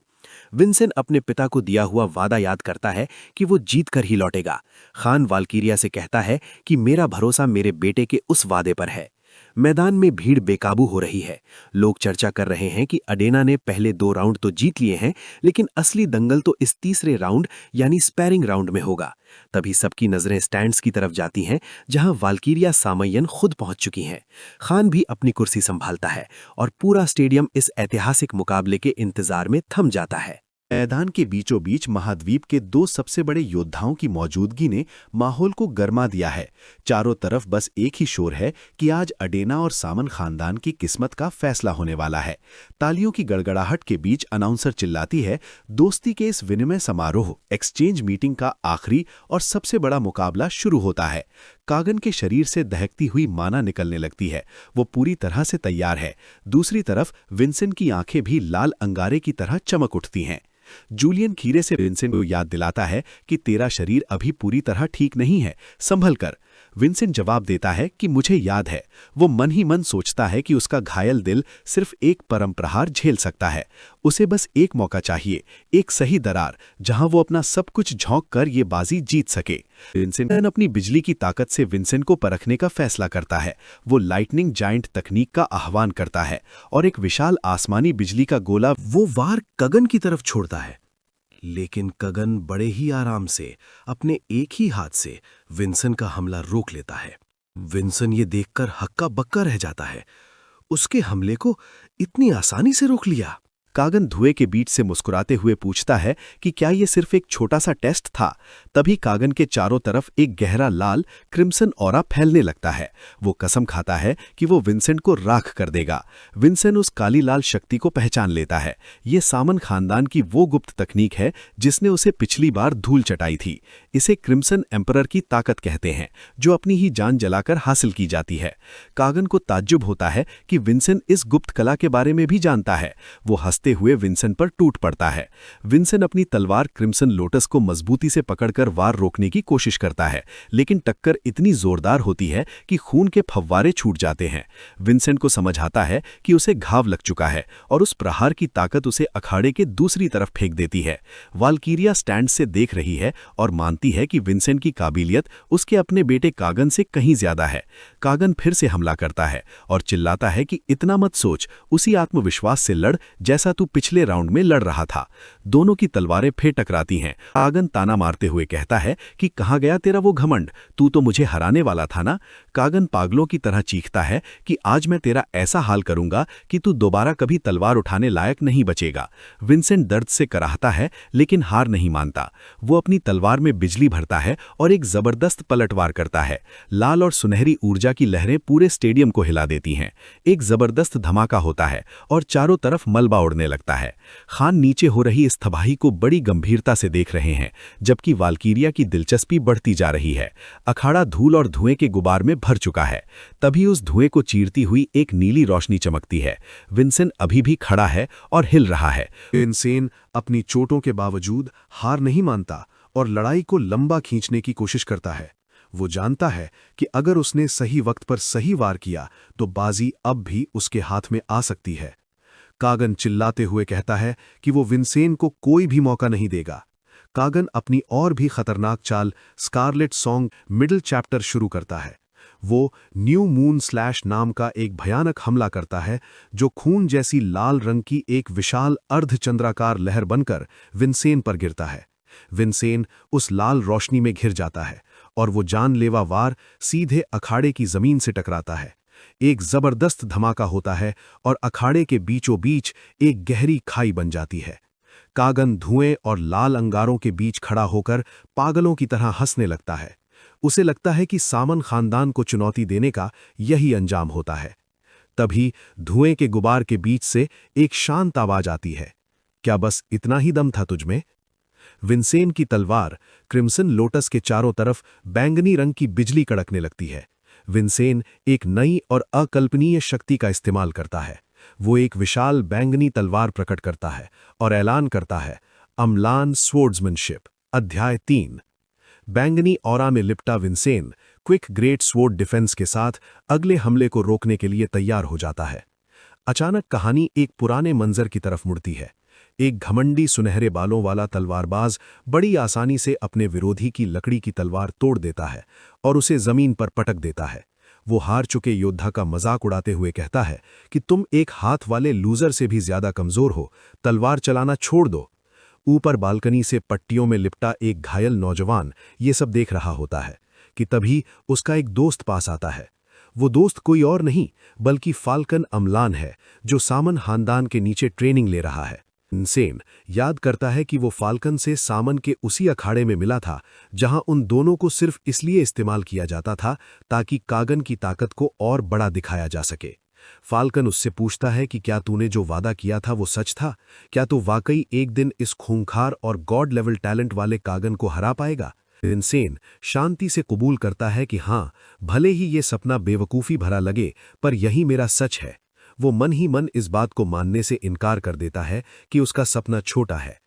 विंसेंट अपने पिता को दिया हुआ वादा याद करता है कि वो जीत कर ही लौटेगा। खान वाल्कीरिया से कहता है कि मेरा भरोसा मेरे बेटे के उस वादे पर है। मैदान में भीड़ बेकाबू हो रही है। लोग चर्चा कर रहे हैं कि अडेना ने पहले 2 राउंड तो जीत लिए हैं, लेकिन असली दंगल तो इस तीसरे राउंड यानी स्पैरिंग राउंड में होगा। तभी सबकी नजरें स्टैंड्स की तरफ जाती हैं, जहां वाल्कीरिया सामय्यन खुद पहुंच चुकी हैं। खान भी अपनी कुर्सी संभालता है और पूरा स्टेडियम इस ऐतिहासिक मुकाबले के इंतजार में थम जाता है। मैदान के बीचों बीच महाद्वीप के 2 सबसे बड़े योद्धाओं की मौजूदगी ने माहौल को गर्मा दिया है। चारों तरफ बस एक ही शोर है कि आज अडेना और सामन खानदान की किस्मत का फैसला होने वाला है। तालियों की गड़गड़ाहट के बीच अनाउंसर चिल्लाती है, दोस्ती के इस विनिमय समारोह एक्सचेंज मीटिंग का आखिरी और सबसे बड़ा मुकाबला शुरू होता है। कागन के शरीर से दहकती हुई माना निकलने लगती है। वो पूरी तरह से तैयार है। दूसरी तरफ विंसेंट की आंखें भी लाल अंगारे की तरह चमक उठती हैं। जूलियन खीरे से विंसेंट को याद दिलाता है कि तेरा शरीर अभी पूरी तरह ठीक नहीं है, संभल कर। विंसेंट जवाब देता है कि मुझे याद है। वो मन ही मन सोचता है कि उसका घायल दिल सिर्फ एक परम प्रहार झेल सकता है। उसे बस एक मौका चाहिए, एक सही दरार, जहां वो अपना सब कुछ झोंक कर ये बाजी जीत सके। विंसेंट अपनी बिजली की ताकत से विंसेंट को परखने का फैसला करता है। वो लाइटनिंग जायंट तकनीक का आह्वान करता है और एक विशाल आसमानी बिजली का गोला वो वार कगन की तरफ छोड़ता है, लेकिन कगन बड़े ही आराम से अपने एक ही हाथ से विंसन का हमला रोक लेता है। विंसन ये देखकर हक्का बक्का रह जाता है। उसके हमले को इतनी आसानी से रोक लिया। कागन धुएं के बीच से मुस्कुराते हुए पूछता है कि क्या ये सिर्फ एक छोटा सा टेस्ट था। तभी कागन के चारों तरफ एक गहरा लाल क्रिम्सन ऑरा फैलने लगता है। वो कसम खाता है कि वो विंसेंट को राख कर देगा। विंसेंट उस काली लाल शक्ति को पहचान लेता है। ये सामन खानदान की वो गुप्त तकनीक है जिसने उसे पिछली बार धूल चटाई थी। इसे क्रिम्सन एम्परर की ताकत कहते हैं, जो अपनी ही जान जलाकर हासिल की जाती है। कागन को ताज्जुब होता है कि विंसेंट इस गुप्त कला के बारे में भी जानता है। वो हंसते हुए विंसेंट पर टूट पड़ता है। विंसेंट अपनी तलवार क्रिम्सन लोटस को मजबूती से पकड़कर वार रोकने की कोशिश करता है, लेकिन टक्कर इतनी जोरदार होती है कि खून के फव्वारे छूट जाते हैं। विंसेंट को समझ आता है कि उसे घाव लग चुका है और उस प्रहार की ताकत उसे अखाड़े के दूसरी तरफ फेंक देती है। वाल्कीरिया स्टैंड से देख रही है और मानती है कि विंसेंट की काबिलियत उसके अपने बेटे कागन से कहीं ज्यादा है। कागन फिर से हमला करता है और चिल्लाता है कि इतना मत सोच, उसी आत्मविश्वास से लड़ जैसा तू पिछले राउंड में लड़ रहा था। दोनों की तलवारें फिर टकराती हैं। कागन ताना मारते हुए कहता है कि कहाँ गया तेरा वो घमंड, तू तो मुझे हराने वाला था ना। कागन पागलों की तरह चीखता है कि आज मैं तेरा ऐसा हाल करूंगा कि तू दोबारा कभी तलवार उठाने लायक नहीं बचेगा। विंसेंट दर्द से कराहता है, लेकिन हार नहीं मानता। वो अपनी तलवार में बिजली भरता है और एक जबरदस्त पलटवार करता है। लाल और सुनहरी ऊर्जा की लहरें पूरे स्टेडियम को हिला देती हैं। एक जबरदस्त धमाका होता है और चारों तरफ मलबा उड़ने लगता है। खान नीचे हो रही इस तबाही को बड़ी गंभीरता से देख रहे हैं, जबकि वाल्कीरिया की दिलचस्पी बढ़ती जा रही है। अखाड़ा धूल और धुएं के गुबार में भर चुका है। तभी उस धुएं को चीरती हुई एक नीली रोशनी चमकती है। विंसेंट अभी भी खड़ा है और हिल रहा है। विंसेंट अपनी चोटों के बावजूद हार नहीं मानता और लड़ाई को लंबा खींचने की कोशिश करता है। वो जानता है कि अगर उसने सही वक्त पर सही वार किया तो बाजी अब भी उसके हाथ में आ सकती है। कागन चिल्लाते हुए कहता है कि वो विंसेंट को कोई भी मौका नहीं देगा। कागन अपनी और भी खतरनाक चाल स्कारलेट सॉन्ग मिडिल चैप्टर शुरू करता है। वो न्यू मून स्लैश नाम का एक भयानक हमला करता है, जो खून जैसी लाल रंग की एक विशाल अर्धचंद्राकार लहर बनकर विंसेंट पर गिरता है। विंसेंट उस लाल रोशनी में घिर जाता है और वो जानलेवा वार सीधे अखाड़े की जमीन से टकराता है। एक जबरदस्त धमाका होता है और अखाड़े के बीचों बीच एक गहरी खाई बन जाती है। कागन धुएं और लाल अंगारों के बीच खड़ा होकर पागलों की तरह हंसने लगता है। उसे लगता है कि सामन खानदान को चुनौती देने का यही अंजाम होता है। तभी धुएं के गुबार के बीच से एक शांत आवाज आती है, क्या बस इतना ही दम था तुझमें? विंसेंट की तलवार क्रिम्सन लोटस के चारों तरफ बैंगनी रंग की बिजली कड़कने लगती है। विंसेंट एक नई और अकल्पनीय शक्ति का इस्तेमाल करता है। वो एक विशाल बैंगनी तलवार प्रकट करता है और ऐलान करता है, अम्लान स्वॉर्ड्समैनशिप अध्याय 3। बैंगनी ऑरा में लिपटा Vincent quick great sword defence के साथ अगले हमले को रोकने के लिए तैयार हो जाता है। अचानक कहानी एक पुराने मंजर की तरफ मुड़ती है। एक घमंडी सुनहरे बालों वाला तलवारबाज बड़ी आसानी से अपने विरोधी की लकड़ी की तलवार तोड़ देता है और उसे जमीन पर पटक देता है। वो हार चुके योद्धा का मजाक उड़ाते हुए कहता है कि तुम एक हाथ वाले लूजर से भी ज्यादा कमजोर हो, तलवार चलाना छोड़ दो। ऊपर बालकनी से पट्टियों में लिपटा एक घायल नौजवान ये सब देख रहा होता है कि तभी उसका एक दोस्त पास आता है। वो दोस्त कोई और नहीं बल्कि फाल्कन अम्लान है, जो सामन खानदान के नीचे ट्रेनिंग ले रहा है। विंसेंट याद करता है कि वो फाल्कन से सामन के उसी अखाड़े में मिला था जहां उन दोनों को सिर्फ इसलिए इस्तेमाल किया जाता था ताकि कागन की ताकत को और बड़ा दिखाया जा सके। फाल्कन उससे पूछता है कि क्या तूने जो वादा किया था वो सच था? क्या तू वाकई एक दिन इस खूंखार और गॉड लेवल टैलेंट वाले कागन को हरा पाएगा? विंसेन शांति से कबूल करता है कि हाँ, भले ही ये सपना बेवकूफ़ी भरा लगे, पर यही मेरा सच है। वो मन ही मन इस बात को मानने से इनकार कर देता है कि उसका सपना छोटा है।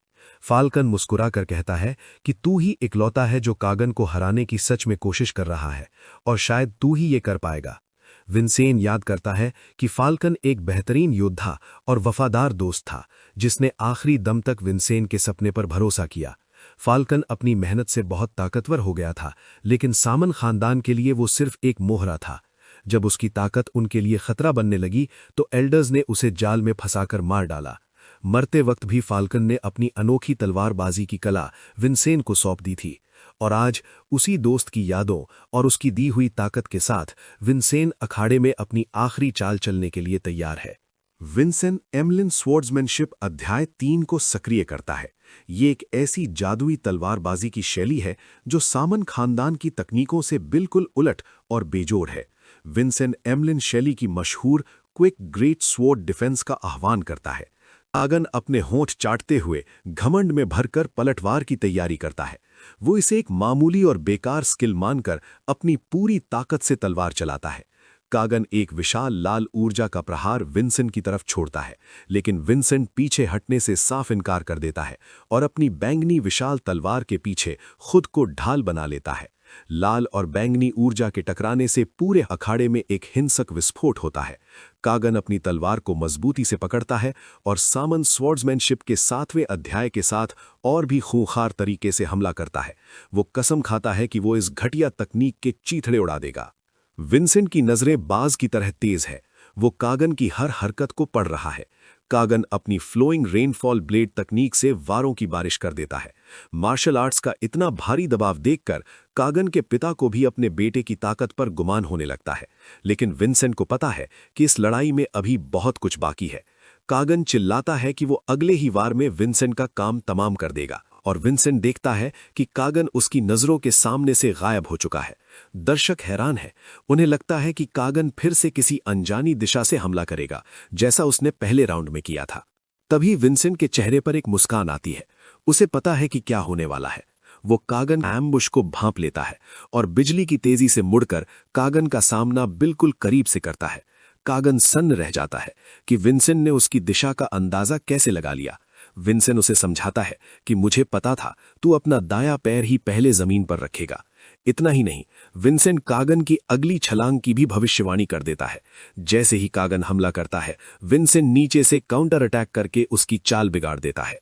फाल्कन मुस्कुरा कर कहता है कि तू ही इकलौता है जो कागन को हराने की सच में कोशिश कर रहा है, और शायद तू ही ये कर पाएगा। विंसेन याद करता है कि फाल्कन एक बेहतरीन योद्धा और वफादार दोस्त था, जिसने आखिरी दम तक विंसेन के सपने पर भरोसा किया। फाल्कन अपनी मेहनत से बहुत ताकतवर हो गया था, लेकिन सामन खानदान के लिए वो सिर्फ एक मोहरा था। जब उसकी ताकत उनके लिए खतरा बनने लगी तो एल्डर्स ने उसे जाल में फंसाकर मार डाला। मरते वक्त भी फाल्कन ने अपनी अनोखी तलवारबाजी की कला विंसेन को सौंप दी थी, और आज उसी दोस्त की यादों और उसकी दी हुई ताकत के साथ विंसेन अखाड़े में अपनी आखिरी चाल चलने के लिए तैयार है। विंसेन एमलिन स्वॉर्ड्समैनशिप अध्याय 3 को सक्रिय करता है। ये एक ऐसी जादुई तलवारबाजी की शैली है जो सामन खानदान की तकनीकों से बिल्कुल उलट और बेजोड़ है। विंसेन एमलिन शैली की मशहूर क्विक ग्रेट स्वॉर्ड डिफेंस का आह्वान करता है। कागन अपने होंठ चाटते हुए घमंड में भरकर पलटवार की तैयारी करता है। वो इसे एक मामूली और बेकार स्किल मानकर अपनी पूरी ताकत से तलवार चलाता है। कागन एक विशाल लाल ऊर्जा का प्रहार विंसेंट की तरफ छोड़ता है, लेकिन विंसेंट पीछे हटने से साफ इनकार कर देता है और अपनी बैंगनी विशाल तलवार के पीछे खुद को ढाल बना लेता है। लाल और बैंगनी ऊर्जा के टकराने से पूरे अखाड़े में एक हिंसक विस्फोट होता है। कागन अपनी तलवार को मजबूती से पकड़ता है और सामन स्वॉर्ड्समैनशिप के 7वें अध्याय के साथ और भी खूंखार तरीके से हमला करता है। वो कसम खाता है कि वो इस घटिया तकनीक के चीथड़े उड़ा देगा। विंसेंट की नजरें बाज की तरह तेज है। वो कागन की हर हरकत को पढ़ रहा है। कागन अपनी फ्लोइंग रेनफॉल ब्लेड तकनीक से वारों की बारिश कर देता है। मार्शल आर्ट्स का इतना भारी दबाव देखकर कागन के पिता को भी अपने बेटे की ताकत पर गुमान होने लगता है, लेकिन विंसेंट को पता है कि इस लड़ाई में अभी बहुत कुछ बाकी है। कागन चिल्लाता है कि वो अगले ही वार में विंसेंट का काम तमाम कर देगा, और विंसेंट देखता है कि कागन उसकी नजरों के सामने से गायब हो चुका है। दर्शक हैरान है। उन्हें लगता है कि कागन फिर से किसी अनजानी दिशा से हमला करेगा, जैसा उसने पहले राउंड में किया था। तभी विंसेंट के चेहरे पर एक मुस्कान आती है। उसे पता है कि क्या होने वाला है। वो कागन एम्बुश को भांप लेता है और बिजली की तेजी से मुड़कर कागन का सामना बिल्कुल करीब से करता है। कागन सन्न रह जाता है कि विंसेंट ने उसकी दिशा का अंदाजा कैसे लगा लिया। विंसेंट उसे समझाता है कि मुझे पता था तू अपना दायां पैर ही पहले जमीन पर रखेगा। इतना ही नहीं, विंसेंट कागन की अगली छलांग की भी भविष्यवाणी कर देता है। जैसे ही कागन हमला करता है, विंसेंट नीचे से काउंटर अटैक करके उसकी चाल बिगाड़ देता है।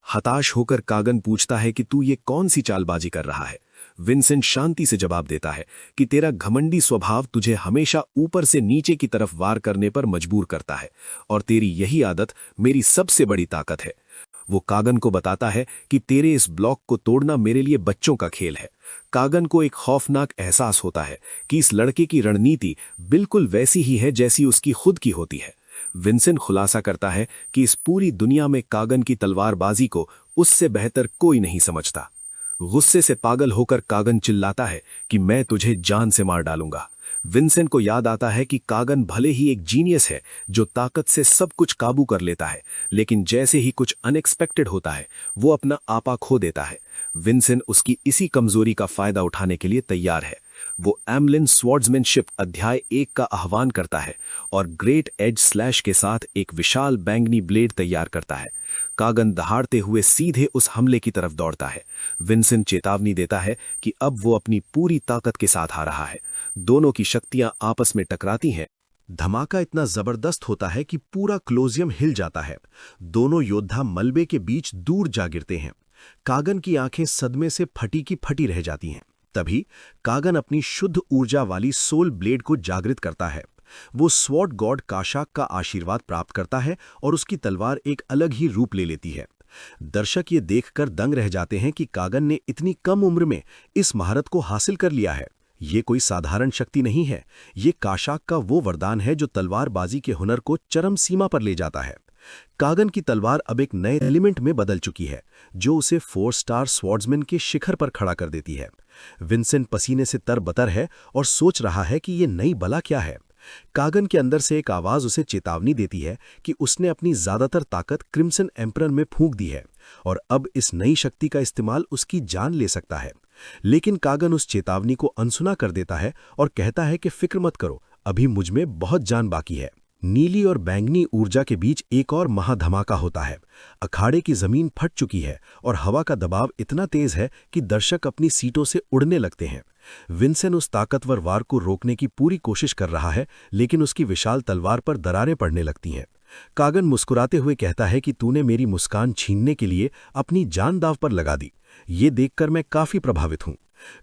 हताश होकर कागन पूछता है कि तू ये कौन सी चालबाजी कर रहा है। विंसेंट शांति से जवाब देता है कि तेरा घमंडी स्वभाव तुझे हमेशा ऊपर से नीचे की तरफ वार करने पर मजबूर करता है, और तेरी यही आदत मेरी सबसे बड़ी ताकत है। वो कागन को बताता है कि तेरे इस ब्लॉक को तोड़ना मेरे लिए बच्चों का खेल है। कागन को एक खौफनाक एहसास होता है कि इस लड़के की रणनीति बिल्कुल वैसी ही है जैसी उसकी खुद की होती है। विंसेंट खुलासा करता है कि इस पूरी दुनिया में कागन की तलवारबाजी को उससे बेहतर कोई नहीं समझता। गुस्से से पागल होकर कागन चिल्लाता है कि मैं तुझे जान से मार डालूंगा। विंसेंट को याद आता है कि कागन भले ही एक जीनियस है जो ताकत से सब कुछ काबू कर लेता है, लेकिन जैसे ही कुछ अनएक्सपेक्टेड होता है वो अपना आपा खो देता है। विंसेंट उसकी इसी कमजोरी का फायदा उठाने के लिए तैयार है। वो एमलिन स्वॉर्ड्समैनशिप अध्याय 1 का आह्वान करता है और ग्रेट एज स्लैश के साथ एक विशाल बैंगनी ब्लेड तैयार करता है। कागन दहाड़ते हुए सीधे उस हमले की तरफ दौड़ता है। विंसेंट चेतावनी देता है कि अब वो अपनी पूरी ताकत के साथ आ रहा है। दोनों की शक्तियां आपस में टकराती हैं। धमाका इतना जबरदस्त होता है कि पूरा क्लोजियम हिल जाता है। दोनों योद्धा मलबे के बीच दूर जा गिरते हैं। कागन की आंखें सदमे से फटी की फटी रह जाती हैं। तभी कागन अपनी शुद्ध ऊर्जा वाली सोल ब्लेड को जागृत करता है। वो स्वॉर्ड गॉड काशाक का आशीर्वाद प्राप्त करता है और उसकी तलवार एक अलग ही रूप ले लेती है। दर्शक ये देखकर दंग रह जाते हैं कि कागन ने इतनी कम उम्र में इस महारत को हासिल कर लिया है। ये कोई साधारण शक्ति नहीं है, ये काशाक का वो वरदान है जो तलवारबाजी के हुनर को चरम सीमा पर ले जाता है। कागन की तलवार अब एक नए एलिमेंट में बदल चुकी है, जो उसे 4 स्टार स्वॉर्ड्समैन के शिखर पर खड़ा कर देती है। विंसेंट पसीने से तरबतर है और सोच रहा है कि ये नई बला क्या है। कागन के अंदर से एक आवाज उसे चेतावनी देती है कि उसने अपनी ज्यादातर ताकत क्रिम्सन एम्परर में फूंक दी है और अब इस नई शक्ति का इस्तेमाल उसकी जान ले सकता है। लेकिन कागन उस चेतावनी को अनसुना कर देता है और कहता है कि फिक्र मत करो, अभी मुझ में बहुत जान बाकी है। नीली और बैंगनी ऊर्जा के बीच एक और महाधमाका होता है। अखाड़े की जमीन फट चुकी है और हवा का दबाव इतना तेज है कि दर्शक अपनी सीटों से उड़ने लगते हैं। विंसेंट उस ताकतवर वार को रोकने की पूरी कोशिश कर रहा है, लेकिन उसकी विशाल तलवार पर दरारें पड़ने लगती हैं। कागन मुस्कुराते हुए कहता है कि तूने मेरी मुस्कान छीनने के लिए अपनी जान दांव पर लगा दी। ये देखकर मैं काफी प्रभावित हूं।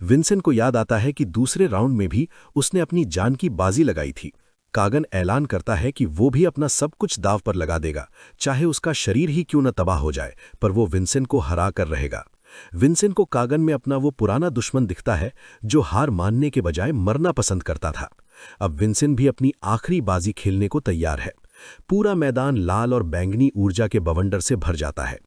विंसेंट को याद आता है कि दूसरे राउंड में भी उसने अपनी जान की बाजी लगाई थी। कागन ऐलान करता है कि वो भी अपना सब कुछ दांव पर लगा देगा, चाहे उसका शरीर ही क्यों न तबाह हो जाए, पर वो विंसेंट को हरा कर रहेगा। विंसेंट को कागन में अपना वो पुराना दुश्मन दिखता है जो हार मानने के बजाय मरना पसंद करता था। अब विंसेंट भी अपनी आखिरी बाजी खेलने को तैयार है। पूरा मैदान लाल और बैंगनी ऊर्जा के बवंडर से भर जाता है।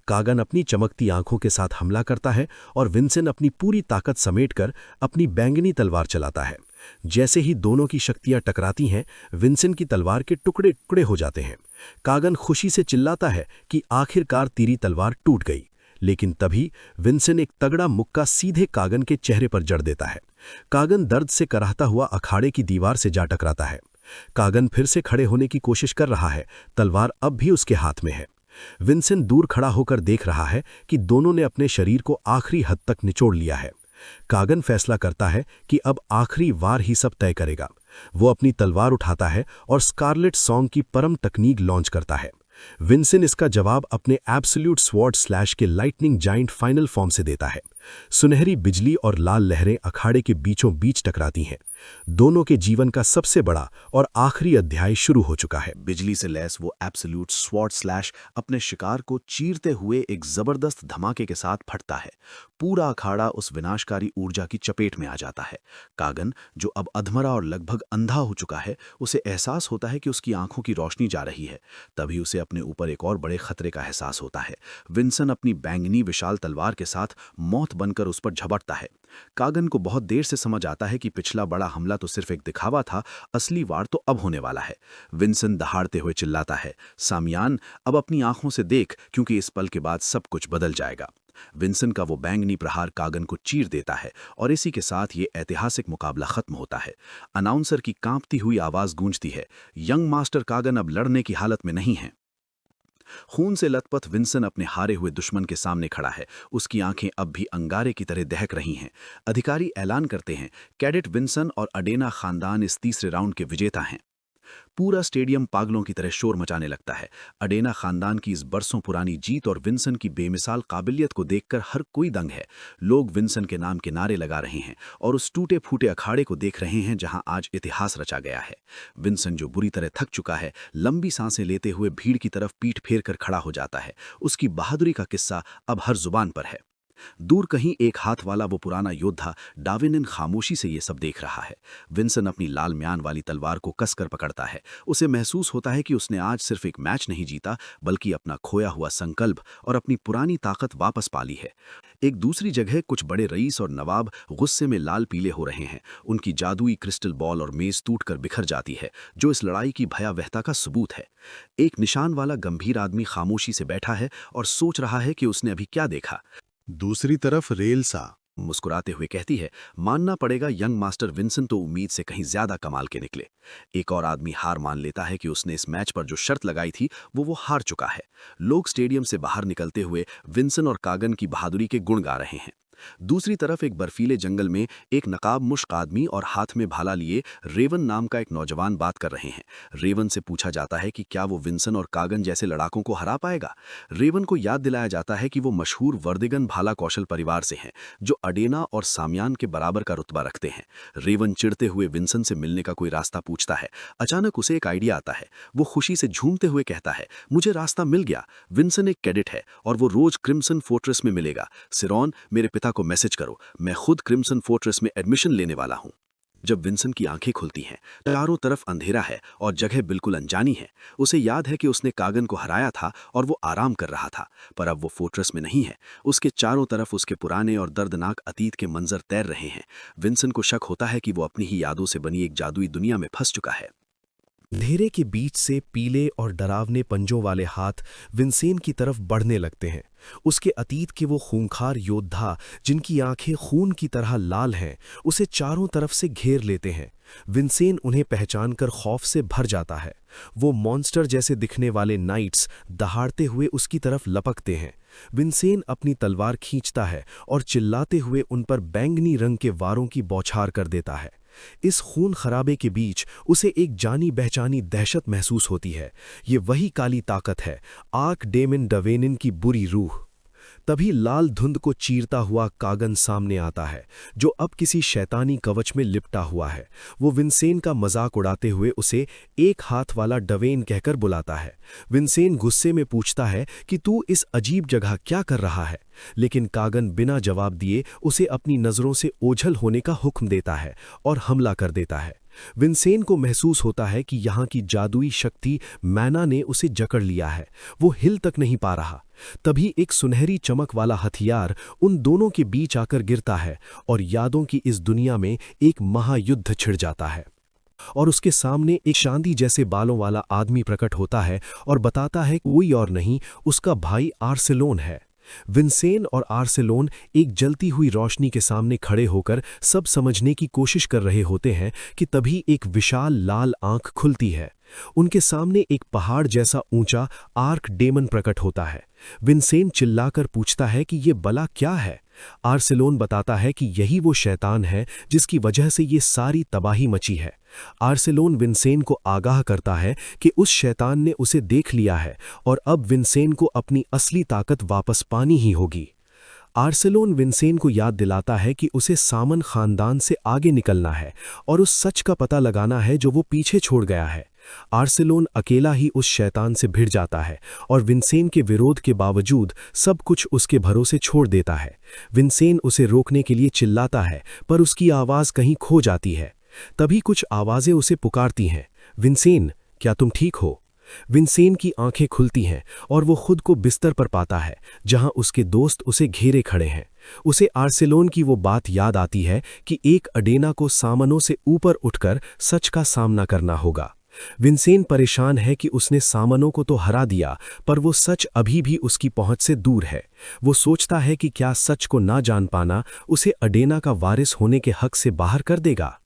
कागन अपनी चमकती आंखों के साथ हमला करता है और विंसेंट अपनी पूरी ताकत समेटकर अपनी बैंगनी तलवार चलाता है। जैसे ही दोनों की शक्तियां टकराती हैं, विंसेंट की तलवार के टुकड़े टुकड़े हो जाते हैं। कागन खुशी से चिल्लाता है कि आखिरकार तेरी तलवार टूट गई, लेकिन तभी विंसेंट एक तगड़ा मुक्का सीधे कागन के चेहरे पर जड़ देता है। कागन दर्द से कराहता हुआ अखाड़े की दीवार से जा टकराता है। कागन फिर से खड़े होने की कोशिश कर रहा है, तलवार अब भी उसके हाथ में है। विंसेंट दूर खड़ा होकर देख रहा है कि दोनों ने अपने शरीर को आखिरी हद तक निचोड़ लिया है। कागन फैसला करता है कि अब आखिरी वार ही सब तय करेगा। वो अपनी तलवार उठाता है और स्कारलेट सॉन्ग की परम तकनीक लॉन्च करता है। विंसेंट इसका जवाब अपने एब्सोल्यूट स्वॉर्ड स्लैश के लाइटनिंग जाइंट फाइनल फॉर्म से देता है। सुनहरी बिजली और लाल लहरें अखाड़े के बीचों बीच टकराती हैं। दोनों के जीवन का सबसे बड़ा और आखिरी अध्याय शुरू हो चुका है। बिजली से लैस वो एब्सोल्यूट स्वॉर्ड स्लैश अपने शिकार को चीरते हुए एक जबरदस्त धमाके के साथ फटता है। पूरा अखाड़ा उस विनाशकारी ऊर्जा की चपेट में आ जाता है। कागन, जो अब अधमरा और लगभग अंधा हो चुका है, उसे एहसास होता है कि उसकी आंखों की रोशनी जा रही है। तभी उसे अपने ऊपर एक और बड़े खतरे का एहसास होता है। विंसेंट अपनी बैंगनी विशाल तलवार के साथ मौत बनकर उस पर झपटता है। कागन को बहुत देर से समझ आता है कि पिछला बड़ा हमला तो सिर्फ एक दिखावा था, असली वार तो अब होने वाला है। विंसेंट दहाड़ते हुए चिल्लाता है, सामियान, अब अपनी आंखों से देख, क्योंकि इस पल के बाद सब कुछ बदल जाएगा। विंसेंट का वो बैंगनी प्रहार कागन को चीर देता है और इसी के साथ ये ऐतिहासिक मुकाबला खत्म होता है। अनाउंसर की कांपती हुई आवाज गूंजती है, यंग मास्टर कागन अब लड़ने की हालत में नहीं है। खून से लथपथ विंसेंट अपने हारे हुए दुश्मन के सामने खड़ा है। उसकी आंखें अब भी अंगारे की तरह दहक रही हैं। अधिकारी ऐलान करते हैं, कैडेट विंसेंट और अडेना खानदान इस तीसरे राउंड के विजेता हैं। पूरा स्टेडियम पागलों की तरह शोर मचाने लगता है। अडेना खानदान की इस बरसों पुरानी जीत और विंसेंट की बेमिसाल काबिलियत को देखकर हर कोई दंग है। लोग विंसेंट के नाम के नारे लगा रहे हैं और उस टूटे फूटे अखाड़े को देख रहे हैं जहां आज इतिहास रचा गया है। विंसेंट, जो बुरी तरह थक चुका है, लंबी सांसें लेते हुए भीड़ की तरफ पीठ फेर कर खड़ा हो जाता है। उसकी बहादुरी का किस्सा अब हर जुबान पर है। दूर कहीं एक हाथ वाला वो पुराना योद्धा डाविनिन खामोशी से ये सब देख रहा है। विंसेंट अपनी लाल म्यान वाली तलवार को कसकर पकड़ता है। उसे महसूस होता है कि उसने आज सिर्फ एक मैच नहीं जीता, बल्कि अपना खोया हुआ संकल्प और अपनी पुरानी ताकत वापस पा ली है। एक दूसरी जगह कुछ बड़े रईस और नवाब गुस्से में लाल पीले हो रहे हैं। उनकी जादुई क्रिस्टल बॉल और मेज टूटकर बिखर जाती है, जो इस लड़ाई की भयावहता का सबूत है। एक निशान वाला गंभीर आदमी खामोशी से बैठा है और सोच रहा है कि उसने अभी क्या देखा। दूसरी तरफ रेलसा मुस्कुराते हुए कहती है, मानना पड़ेगा यंग मास्टर विंसेंट तो उम्मीद से कहीं ज्यादा कमाल के निकले। एक और आदमी हार मान लेता है कि उसने इस मैच पर जो शर्त लगाई थी वो हार चुका है। लोग स्टेडियम से बाहर निकलते हुए विंसेंट और कागन की बहादुरी के गुण गा रहे हैं। दूसरी तरफ एक बर्फीले जंगल में एक नकाब मुश्क आदमी और हाथ में भाला लिए रेवन नाम का एक नौजवान बात कर रहे हैं। रेवन से पूछा जाता है कि क्या वो विंसेंट और कागन जैसे लड़ाकों को हरा पाएगा। रेवन को याद दिलाया जाता है कि वो मशहूर वर्दिगन भाला कौशल परिवार से हैं, जो अडेना और सामियान के बराबर का रुतबा रखते हैं। रेवन चिढ़ते हुए विंसेंट से मिलने का कोई रास्ता पूछता है। अचानक उसे एक आइडिया आता है। वो खुशी से झूमते हुए कहता है, मुझे रास्ता मिल गया। विंसेंट एक कैडेट है और वो रोज क्रिम्सन फोर्ट्रेस में मिलेगा। सिरोन, मेरे पिता को मैसेज करो, मैं खुद क्रिम्सन फोर्ट्रेस में एडमिशन लेने वाला हूं। जब विंसेंट की आंखें खुलती हैं, चारों तरफ अंधेरा है और जगह बिल्कुल अनजानी है। उसे याद है कि उसने कागन को हराया था और वो आराम कर रहा था, पर अब वो फोर्ट्रेस में नहीं है। उसके चारों तरफ उसके पुराने और दर्दनाक अतीत के मंजर तैर रहे हैं। विंसेंट को शक होता है कि वो अपनी ही यादों से बनी एक जादुई दुनिया में फंस चुका है। अंधेरे के बीच से पीले और डरावने पंजों वाले हाथ विंसेन की तरफ बढ़ने लगते हैं। उसके अतीत के वो खूंखार योद्धा जिनकी आंखें खून की तरह लाल हैं, उसे चारों तरफ से घेर लेते हैं। विंसेन उन्हें पहचानकर खौफ से भर जाता है। वो मॉन्स्टर जैसे दिखने वाले नाइट्स दहाड़ते हुए उसकी तरफ लपकते हैं। विंसेन अपनी तलवार खींचता है और चिल्लाते हुए उन पर बैंगनी रंग के वारों की बौछार कर देता है। इस खून खराबे के बीच उसे एक जानी पहचानी दहशत महसूस होती है। ये वही काली ताकत है, आर्क डेमन डवेनिन की बुरी रूह। तभी लाल धुंध को चीरता हुआ कागन सामने आता है, जो अब किसी शैतानी कवच में लिपटा हुआ है। वो विंसेन का मजाक उड़ाते हुए उसे एक हाथ वाला डवेन कहकर बुलाता है। विंसेन गुस्से में पूछता है कि तू इस अजीब जगह क्या कर रहा है, लेकिन कागन बिना जवाब दिए उसे अपनी नज़रों से ओझल होने का हुक्म देता है और हमला कर देता है। विंसेन को महसूस होता है कि यहाँ की जादुई शक्ति मैना ने उसे जकड़ लिया है। वो हिल तक नहीं पा रहा। तभी एक सुनहरी चमक वाला हथियार उन दोनों के बीच आकर गिरता है और यादों की इस दुनिया में एक महायुद्ध छिड़ जाता है। और उसके सामने एक चांदी जैसे बालों वाला आदमी प्रकट होता है और बताता है कोई और नहीं, उसका भाई आर्सेलोन है। विंसेन और आर्सेलोन एक जलती हुई रोशनी के सामने खड़े होकर सब समझने की कोशिश कर रहे होते हैं कि तभी एक विशाल लाल आंख खुलती है। उनके सामने एक पहाड़ जैसा ऊंचा आर्क डेमन प्रकट होता है। विंसेन चिल्लाकर पूछता है कि ये बला क्या है। आर्सेलोन बताता है कि यही वो शैतान है जिसकी वजह से ये सारी तबाही मची है। आर्सेलोन विंसेन को आगाह करता है कि उस शैतान ने उसे देख लिया है और अब विंसेन को अपनी असली ताकत वापस पानी ही होगी। आर्सेलोन विंसेन को याद दिलाता है कि उसे सामन खानदान से आगे निकलना है और उस सच का पता लगाना है जो वो पीछे छोड़ गया है। आर्सेलोन अकेला ही उस शैतान से भिड़ जाता है और विंसेन के विरोध के बावजूद सब कुछ उसके भरोसे छोड़ देता है। विंसेन उसे रोकने के लिए चिल्लाता है, पर उसकी आवाज़ कहीं खो जाती है। तभी कुछ आवाज़ें उसे पुकारती हैं, विंसेन, क्या तुम ठीक हो? विंसेन की आंखें खुलती हैं और वो खुद को बिस्तर पर पाता है, जहां उसके दोस्त उसे घेरे खड़े हैं। उसे आर्सेलोन की वो बात याद आती है कि एक अडेना को सामनों से ऊपर उठकर सच का सामना करना होगा। विंसेन परेशान है कि उसने सामनों को तो हरा दिया, पर वो सच अभी भी उसकी पहुंच से दूर है। वो सोचता है कि क्या सच को ना जान पाना उसे अडेना का वारिस होने के हक से बाहर कर देगा।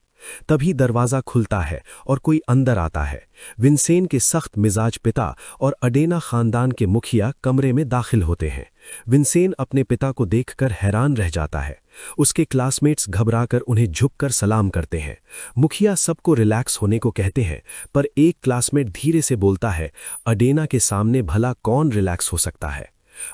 तभी दरवाज़ा खुलता है और कोई अंदर आता है। विंसेन के सख्त मिजाज पिता और अडेना खानदान के मुखिया कमरे में दाखिल होते हैं। विंसेन अपने पिता को देखकर हैरान रह जाता है। उसके क्लासमेट्स घबराकर उन्हें झुककर सलाम करते हैं। मुखिया सबको रिलैक्स होने को कहते हैं, पर एक क्लासमेट धीरे से बोलता है, अडेना के सामने भला कौन रिलैक्स हो सकता है।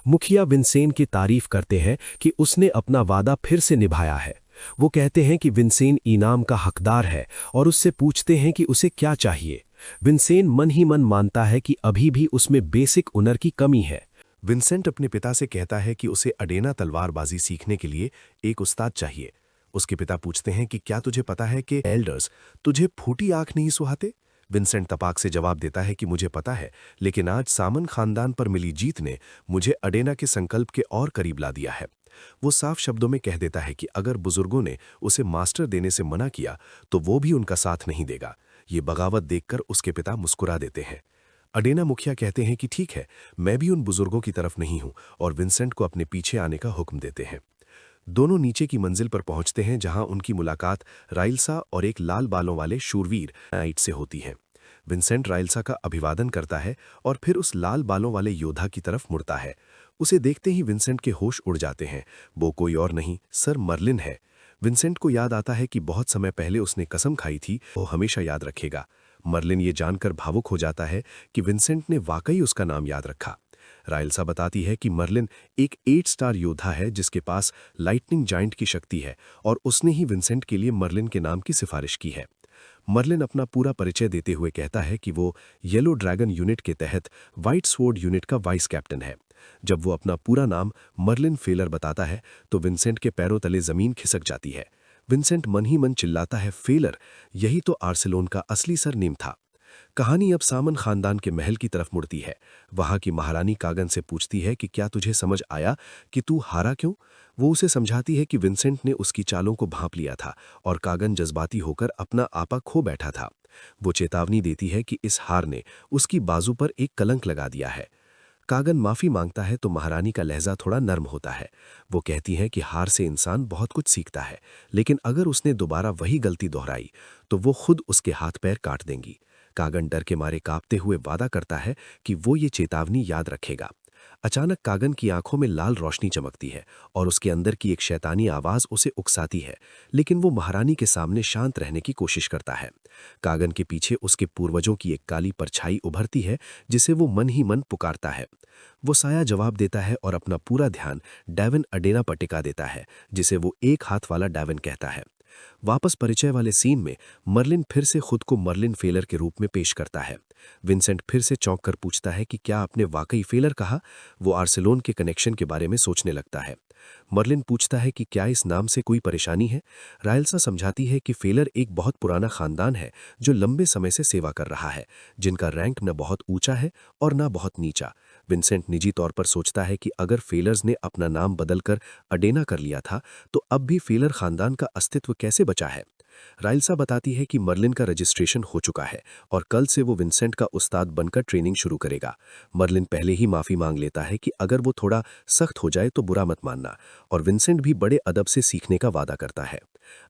मुखिया विंसेन की तारीफ करते हैं कि उसने अपना वादा फिर से निभाया है। वो कहते हैं कि विंसेन इनाम का हकदार है और उससे पूछते हैं कि उसे क्या चाहिए। विंसेन मन ही मन मानता है कि अभी भी उसमें बेसिक हुनर की कमी है। विंसेंट अपने पिता से कहता है कि उसे अडेना तलवारबाजी सीखने के लिए एक उस्ताद चाहिए। उसके पिता पूछते हैं कि क्या तुझे पता है कि एल्डर्स तुझे फूटी आंख नहीं सुहाते? विंसेंट तपाक से जवाब देता है कि मुझे पता है, लेकिन आज सामन खानदान पर मिली जीत ने मुझे अडेना के संकल्प के और करीब ला दिया है। वो साफ शब्दों में कह देता है कि अगर बुजुर्गों ने उसे मास्टर देने से मना किया तो वो भी उनका साथ नहीं देगा। ये बगावत देखकर उसके पिता मुस्कुरा देते हैं। अडेना मुखिया कहते हैं कि ठीक है, मैं भी उन बुजुर्गों की तरफ नहीं हूं, और विंसेंट को अपने पीछे आने का हुक्म देते हैं। दोनों नीचे की मंजिल पर पहुंचते हैं, जहां उनकी मुलाकात राइल्सा और एक लाल बालों वाले शूरवीर नाइट से होती है। विंसेंट राइल्सा का अभिवादन करता है और फिर उस लाल बालों वाले योद्धा की तरफ मुड़ता है। उसे देखते ही विंसेंट के होश उड़ जाते हैं। वो कोई और नहीं, सर मर्लिन है। विंसेंट को याद आता है कि बहुत समय पहले उसने कसम खाई थी, वो हमेशा याद रखेगा। मर्लिन ये जानकर भावुक हो जाता है कि विंसेंट ने वाकई उसका नाम याद रखा। राइल्सा बताती है कि मर्लिन एक 8 स्टार योद्धा है जिसके पास लाइटनिंग जाइंट की शक्ति है, और उसने ही विंसेंट के लिए मर्लिन के नाम की सिफारिश की है। मर्लिन अपना पूरा परिचय देते हुए कहता है कि वो येलो ड्रैगन यूनिट के तहत व्हाइट स्वॉर्ड यूनिट का वाइस कैप्टन है। जब वो अपना पूरा नाम मर्लिन फेलर बताता है तो विंसेंट के पैरों तले जमीन खिसक जाती है। विंसेंट मन ही मन चिल्लाता है, फेलर, यही तो आर्सेलोन का असली सरनेम था। कहानी अब सामन खानदान के महल की तरफ मुड़ती है। वहां की महारानी कागन से पूछती है कि क्या तुझे समझ आया कि तू हारा क्यों? वो उसे समझाती है कि विंसेंट ने उसकी चालों को भांप लिया था और कागन जज्बाती होकर अपना आपा खो बैठा था। वो चेतावनी देती है कि इस हार ने उसकी बाजू पर एक कलंक लगा दिया है। कागन माफी मांगता है तो महारानी का लहजा थोड़ा नर्म होता है। वो कहती हैं कि हार से इंसान बहुत कुछ सीखता है, लेकिन अगर उसने दोबारा वही गलती दोहराई तो वो खुद उसके हाथ पैर काट देंगी। कागन डर के मारे कांपते हुए वादा करता है कि वो ये चेतावनी याद रखेगा। अचानक कागन की आंखों में लाल रोशनी चमकती है और उसके अंदर की एक शैतानी आवाज उसे उकसाती है, लेकिन वो महारानी के सामने शांत रहने की कोशिश करता है। कागन के पीछे उसके पूर्वजों की एक काली परछाई उभरती है, जिसे वो मन ही मन पुकारता है। वो साया जवाब देता है और अपना पूरा ध्यान डैवन अडेना पर टिका देता है, जिसे वो एक हाथ वाला डैवन कहता है। वापस परिचय वाले सीन में मर्लिन फिर से खुद को मर्लिन फेलर के रूप में पेश करता है। विंसेंट फिर से चौंक कर पूछता है कि क्या आपने वाकई फेलर कहा। वो आर्सेलोन के कनेक्शन के बारे में सोचने लगता है। मर्लिन पूछता है कि क्या इस नाम से कोई परेशानी है। रायल्सा समझाती है कि फेलर एक बहुत पुराना खानदान है जो लंबे समय से सेवा कर रहा है, जिनका रैंक न बहुत ऊंचा है और न बहुत नीचा। विंसेंट निजी तौर पर सोचता है कि अगर फेलर्स ने अपना नाम बदलकर अडेना कर लिया था तो अब भी फेलर खानदान का अस्तित्व कैसे बचा है। रायल्सा बताती है कि मर्लिन का रजिस्ट्रेशन हो चुका है और कल से वो विंसेंट का उस्ताद बनकर ट्रेनिंग शुरू करेगा। मर्लिन पहले ही माफी मांग लेता है कि अगर वो थोड़ा सख्त हो जाए तो बुरा मत मानना, और विंसेंट भी बड़े अदब से सीखने का वादा करता है।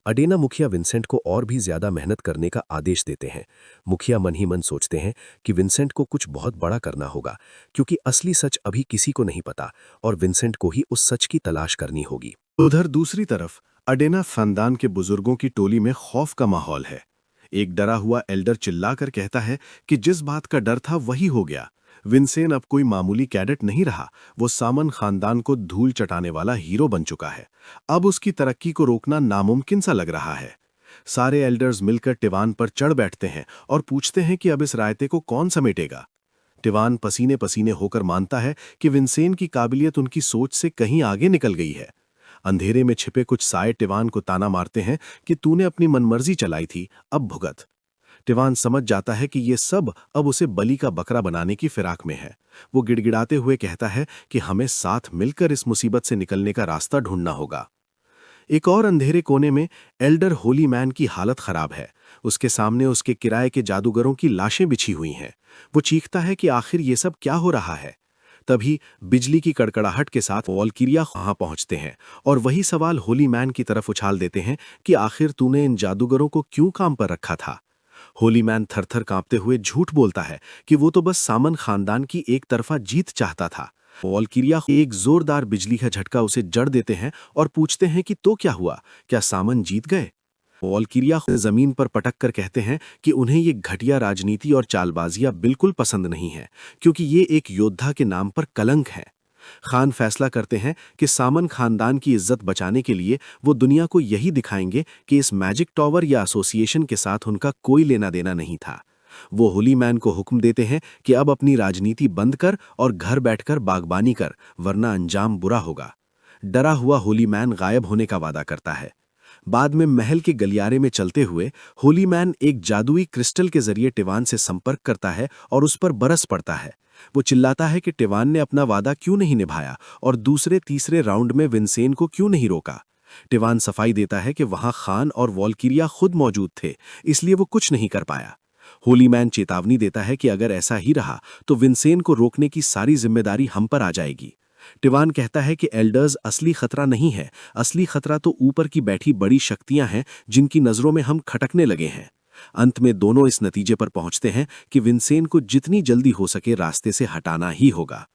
अडेना मुखिया विंसेंट को और भी ज्यादा मेहनत करने का आदेश देते हैं। मुखिया मन ही मन सोचते हैं कि विंसेंट को कुछ बहुत बड़ा करना होगा, क्योंकि असली सच अभी किसी को नहीं पता और विंसेंट को ही उस सच की तलाश करनी होगी। उधर दूसरी तरफ अडेना खानदान के बुजुर्गों की टोली में खौफ का माहौल है। एक डरा हुआ एल्डर चिल्लाकर कहता है कि जिस बात का डर था वही हो गया। विंसेन अब कोई मामूली कैडेट नहीं रहा, वो सामन खानदान को धूल चटाने वाला हीरो बन चुका है। अब उसकी तरक्की को रोकना नामुमकिन सा लग रहा है। सारे एल्डर्स मिलकर टिवान पर चढ़ बैठते हैं और पूछते हैं कि अब इस रायते को कौन समेटेगा। टिवान पसीने पसीने होकर मानता है कि विंसेन की काबिलियत उनकी सोच से कहीं आगे निकल गई है। अंधेरे में छिपे कुछ साए टिवान को ताना मारते हैं कि तूने अपनी मनमर्जी चलाई थी, अब भुगत। टिवान समझ जाता है कि ये सब अब उसे बलि का बकरा बनाने की फिराक में है। वो गिड़गिड़ाते हुए कहता है कि हमें साथ मिलकर इस मुसीबत से निकलने का रास्ता ढूंढना होगा। एक और अंधेरे कोने में एल्डर होली मैन की हालत खराब है। उसके सामने उसके किराए के जादूगरों की लाशें बिछी हुई हैं। वो चीखता है कि आखिर ये सब क्या हो रहा है। तभी बिजली की कड़कड़ाहट के साथ वॉल्किरिया वहां पहुंचते हैं और वही सवाल होली मैन की तरफ उछाल देते हैं कि आखिर तूने इन जादूगरों को क्यों काम पर रखा था। होली मैन थरथर कांपते हुए झूठ बोलता है कि वो तो बस सामन खानदान की एक तरफा जीत चाहता था। वॉल्किरिया एक जोरदार बिजली का झटका उसे जड़ देते हैं और पूछते हैं कि तो क्या हुआ, क्या सामन जीत गए। वॉल्किरिया जमीन पर पटक कर कहते हैं कि उन्हें ये घटिया राजनीति और चालबाजियां बिल्कुल पसंद नहीं है, क्योंकि ये एक योद्धा के नाम पर कलंक है। खान फैसला करते हैं कि सामन खानदान की इज्जत बचाने के लिए वो दुनिया को यही दिखाएंगे कि इस मैजिक टॉवर या एसोसिएशन के साथ उनका कोई लेना देना नहीं था। वो होली मैन को हुक्म देते हैं कि अब अपनी राजनीति बंद कर और घर बैठकर बागबानी कर, वरना अंजाम बुरा होगा। डरा हुआ होली मैन गायब होने का वादा करता है। बाद में महल के गलियारे में चलते हुए होली मैन एक जादुई क्रिस्टल के जरिए टिवान से संपर्क करता है और उस पर बरस पड़ता है। वो चिल्लाता है कि टिवान ने अपना वादा क्यों नहीं निभाया और दूसरे तीसरे राउंड में विंसेन को क्यों नहीं रोका। टिवान सफाई देता है कि वहां खान और वॉल्किरिया खुद मौजूद थे, इसलिए वो कुछ नहीं कर पाया। होली मैन चेतावनी देता है कि अगर ऐसा ही रहा तो विंसेन को रोकने की सारी जिम्मेदारी हम पर आ जाएगी। टिवान कहता है कि एल्डर्स असली खतरा नहीं है, असली खतरा तो ऊपर की बैठी बड़ी शक्तियां हैं जिनकी नजरों में हम खटकने लगे हैं। अंत में दोनों इस नतीजे पर पहुंचते हैं कि विंसेन को जितनी जल्दी हो सके रास्ते से हटाना ही होगा।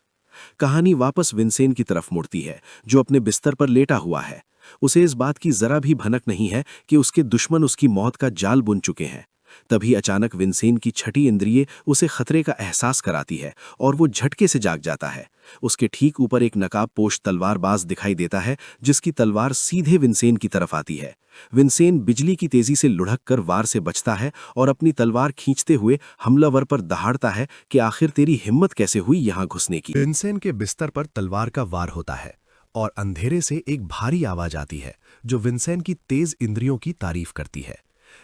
कहानी वापस विंसेन की तरफ मुड़ती है, जो अपने बिस्तर पर लेटा हुआ है। उसे इस बात की जरा भी भनक नहीं है कि उसके दुश्मन उसकी मौत का जाल बुन चुके हैं। तभी अचानक विंसेन की छठी इंद्रिय उसे खतरे का एहसास कराती है और वो झटके से जाग जाता है। उसके ठीक ऊपर एक नकाबपोश तलवारबाज दिखाई देता है, जिसकी तलवार सीधे विंसेन की तरफ आती है। विंसेन बिजली की तेजी से लुढ़क कर वार से बचता है और अपनी तलवार खींचते हुए हमलावर पर दहाड़ता है कि आखिर तेरी हिम्मत कैसे हुई यहां घुसने की। विंसेन के बिस्तर पर तलवार का वार होता है और अंधेरे से एक भारी आवाज आती है जो विंसेन की तेज इंद्रियों की तारीफ करती है।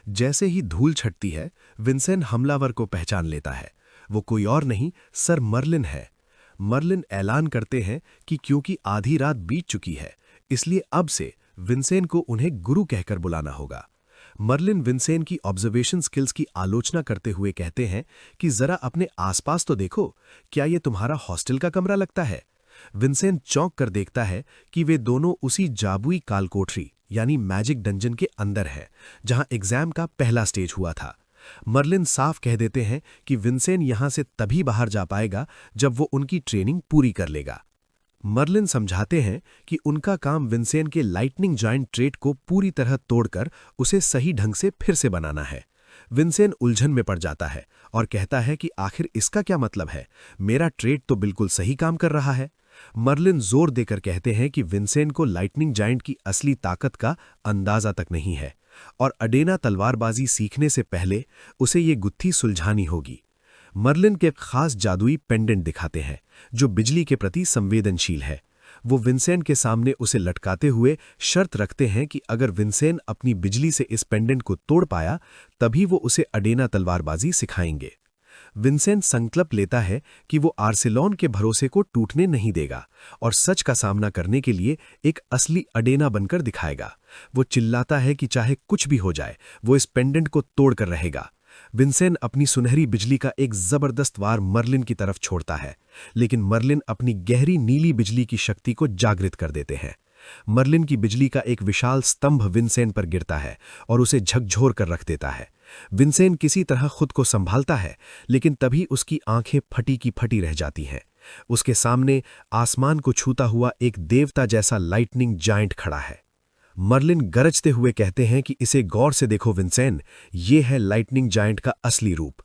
जैसे ही धूल छटती है, विंसेन हमलावर को पहचान लेता है। वो कोई और नहीं, सर मर्लिन है। मर्लिन ऐलान करते हैं कि क्योंकि आधी रात बीत चुकी है, इसलिए अब से विंसेन को उन्हें गुरु कहकर बुलाना होगा। मर्लिन विंसेन की ऑब्जर्वेशन स्किल्स की आलोचना करते हुए कहते हैं कि जरा अपने आसपास तो देखो, क्या ये तुम्हारा हॉस्टल का कमरा लगता है? विंसेन चौंक कर देखता है कि वे दोनों उसी जादुई कालकोठरी यानी मैजिक डंजन के अंदर हैं, जहां एग्जाम का पहला स्टेज हुआ था। मर्लिन साफ कह देते हैं कि विंसेन यहां से तभी बाहर जा पाएगा जब वो उनकी ट्रेनिंग पूरी कर लेगा। मर्लिन समझाते हैं कि उनका काम विंसेन के लाइटनिंग जॉइंट ट्रेट को पूरी तरह तोड़कर उसे सही ढंग से फिर से बनाना है। विंसेन उलझन में पड़ जाता है और कहता है कि आखिर इसका क्या मतलब है, मेरा ट्रेट तो बिल्कुल सही काम कर रहा है। मर्लिन जोर देकर कहते हैं कि विंसेन को लाइटनिंग जायंट की असली ताकत का अंदाजा तक नहीं है और अडेना तलवारबाजी सीखने से पहले उसे ये गुत्थी सुलझानी होगी। मर्लिन के खास जादुई पेंडेंट दिखाते हैं जो बिजली के प्रति संवेदनशील है। वो विंसेन के सामने उसे लटकाते हुए शर्त रखते हैं कि अगर विंसेन अपनी बिजली से इस पेंडेंट को तोड़ पाया तभी वो उसे अडेना तलवारबाजी सिखाएंगे। विंसेन संकल्प लेता है कि वो आर्सेलोन के भरोसे को टूटने नहीं देगा और सच का सामना करने के लिए एक असली अडेना बनकर दिखाएगा। वो चिल्लाता है कि चाहे कुछ भी हो जाए वो इस पेंडेंट को तोड़कर रहेगा। विंसेन अपनी सुनहरी बिजली का एक जबरदस्त वार मर्लिन की तरफ छोड़ता है, लेकिन मर्लिन अपनी गहरी नीली बिजली की शक्ति को जागृत कर देते हैं। मर्लिन की बिजली का एक विशाल स्तंभ विंसेन पर गिरता है और उसे झकझोर कर रख देता है। विंसेन किसी तरह खुद को संभालता है, लेकिन तभी उसकी आंखें फटी की फटी रह जाती हैं। उसके सामने आसमान को छूता हुआ एक देवता जैसा लाइटनिंग जायंट खड़ा है। मर्लिन गरजते हुए कहते हैं कि इसे गौर से देखो विंसेन, ये है लाइटनिंग जायंट का असली रूप।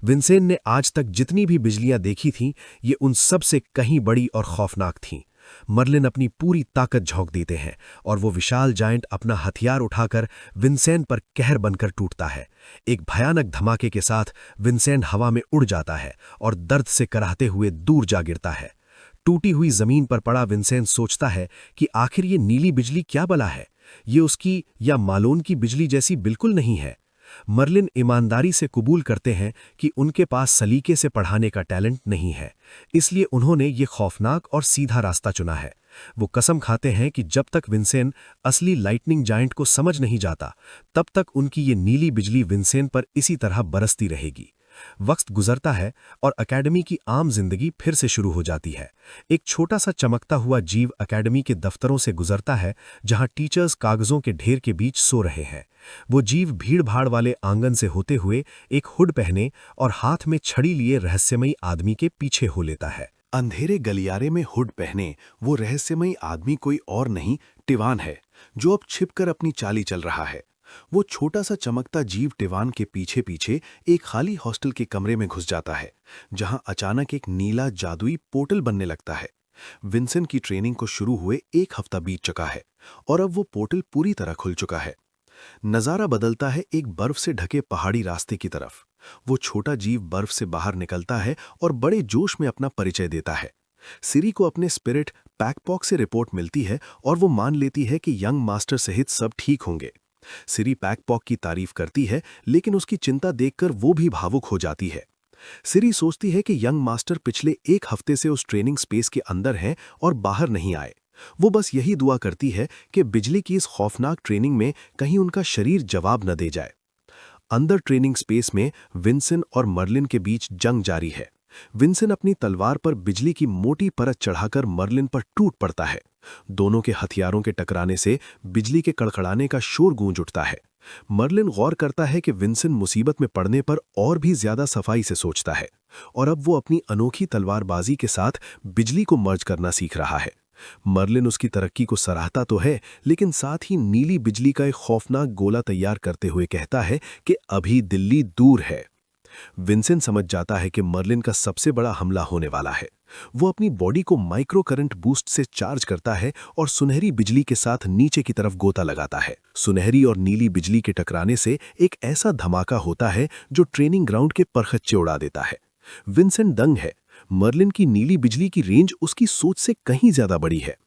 विंसेन ने आज तक जितनी भी बिजलियां देखी थीं, ये उन सब से कहीं बड़ी और खौफनाक थीं। मर्लिन अपनी पूरी ताकत झोंक देते हैं और वो विशाल जायंट अपना हथियार उठाकर विंसेन पर कहर बनकर टूटता है। एक भयानक धमाके के साथ विंसेन हवा में उड़ जाता है और दर्द से कराहते हुए दूर जा गिरता है। टूटी हुई जमीन पर पड़ा विंसेन सोचता है कि आखिर ये नीली बिजली क्या बला है, ये उसकी या मालोन की बिजली जैसी बिल्कुल नहीं है। मर्लिन ईमानदारी से कबूल करते हैं कि उनके पास सलीके से पढ़ाने का टैलेंट नहीं है, इसलिए उन्होंने ये खौफनाक और सीधा रास्ता चुना है। वो कसम खाते हैं कि जब तक विंसेन असली लाइटनिंग जायंट को समझ नहीं जाता, तब तक उनकी ये नीली बिजली विंसेन पर इसी तरह बरसती रहेगी। वक्त गुजरता है और अकेडमी की आम जिंदगी फिर से शुरू हो जाती है। एक छोटा सा चमकता हुआ जीव अकेडमी के दफ्तरों से गुजरता है, जहां टीचर्स कागजों के ढेर के बीच सो रहे हैं। वो जीव भीड़-भाड़ वाले आंगन से होते हुए एक हुड पहने और हाथ में छड़ी लिए रहस्यमयी आदमी के पीछे हो लेता है। अंधेरे गलियारे में हुड पहने वो रहस्यमयी आदमी कोई और नहीं, टिवान है, जो अब छिपकर अपनी चाली चल रहा है। वो छोटा सा चमकता जीव टिवान के पीछे पीछे एक खाली हॉस्टल के कमरे में घुस जाता है, जहां अचानक एक नीला जादुई पोर्टल बनने लगता है। विंसेंट की ट्रेनिंग को शुरू हुए 1 हफ्ता बीत चुका है और अब वो पोर्टल पूरी तरह खुल चुका है। नजारा बदलता है एक बर्फ से ढके पहाड़ी रास्ते की तरफ। वो छोटा जीव बर्फ से बाहर निकलता है और बड़े जोश में अपना परिचय देता है। सिरी को अपने स्पिरिट पैकपॉक से रिपोर्ट मिलती है और वो मान लेती है कि यंग मास्टर सहित सब ठीक होंगे। सिरी पैकपॉक की तारीफ करती है, लेकिन उसकी चिंता देखकर वो भी भावुक हो जाती है। सिरी सोचती है कि यंग मास्टर पिछले 1 हफ्ते से उस ट्रेनिंग स्पेस के अंदर हैं और बाहर नहीं आए। वो बस यही दुआ करती है कि बिजली की इस खौफनाक ट्रेनिंग में कहीं उनका शरीर जवाब न दे जाए। अंदर ट्रेनिंग स्पेस में विंसेंट और मर्लिन के बीच जंग जारी है। विंसेंट अपनी तलवार पर बिजली की मोटी परत चढ़ाकर मर्लिन पर टूट पड़ता है। दोनों के हथियारों के टकराने से बिजली के कड़कड़ाने का शोर गूंज उठता है। मर्लिन गौर करता है कि विंसेंट मुसीबत में पड़ने पर और भी ज्यादा सफाई से सोचता है और अब वो अपनी अनोखी तलवारबाजी के साथ बिजली को मर्ज करना सीख रहा है। मर्लिन उसकी तरक्की को सराहता तो है, लेकिन साथ ही नीली बिजली का एक खौफनाक गोला तैयार करते हुए कहता है कि अभी दिल्ली दूर है। विंसेंट समझ जाता है कि मर्लिन का सबसे बड़ा हमला होने वाला है। वो अपनी बॉडी को माइक्रो करंट बूस्ट से चार्ज करता है और सुनहरी बिजली के साथ नीचे की तरफ गोता लगाता है। सुनहरी और नीली बिजली के टकराने से एक ऐसा धमाका होता है जो ट्रेनिंग ग्राउंड के परखच्चे उड़ा देता है। विंसेंट दंग है। मर्लिन की नीली बिजली की रेंज उसकी सोच से कहीं ज्यादा बड़ी है।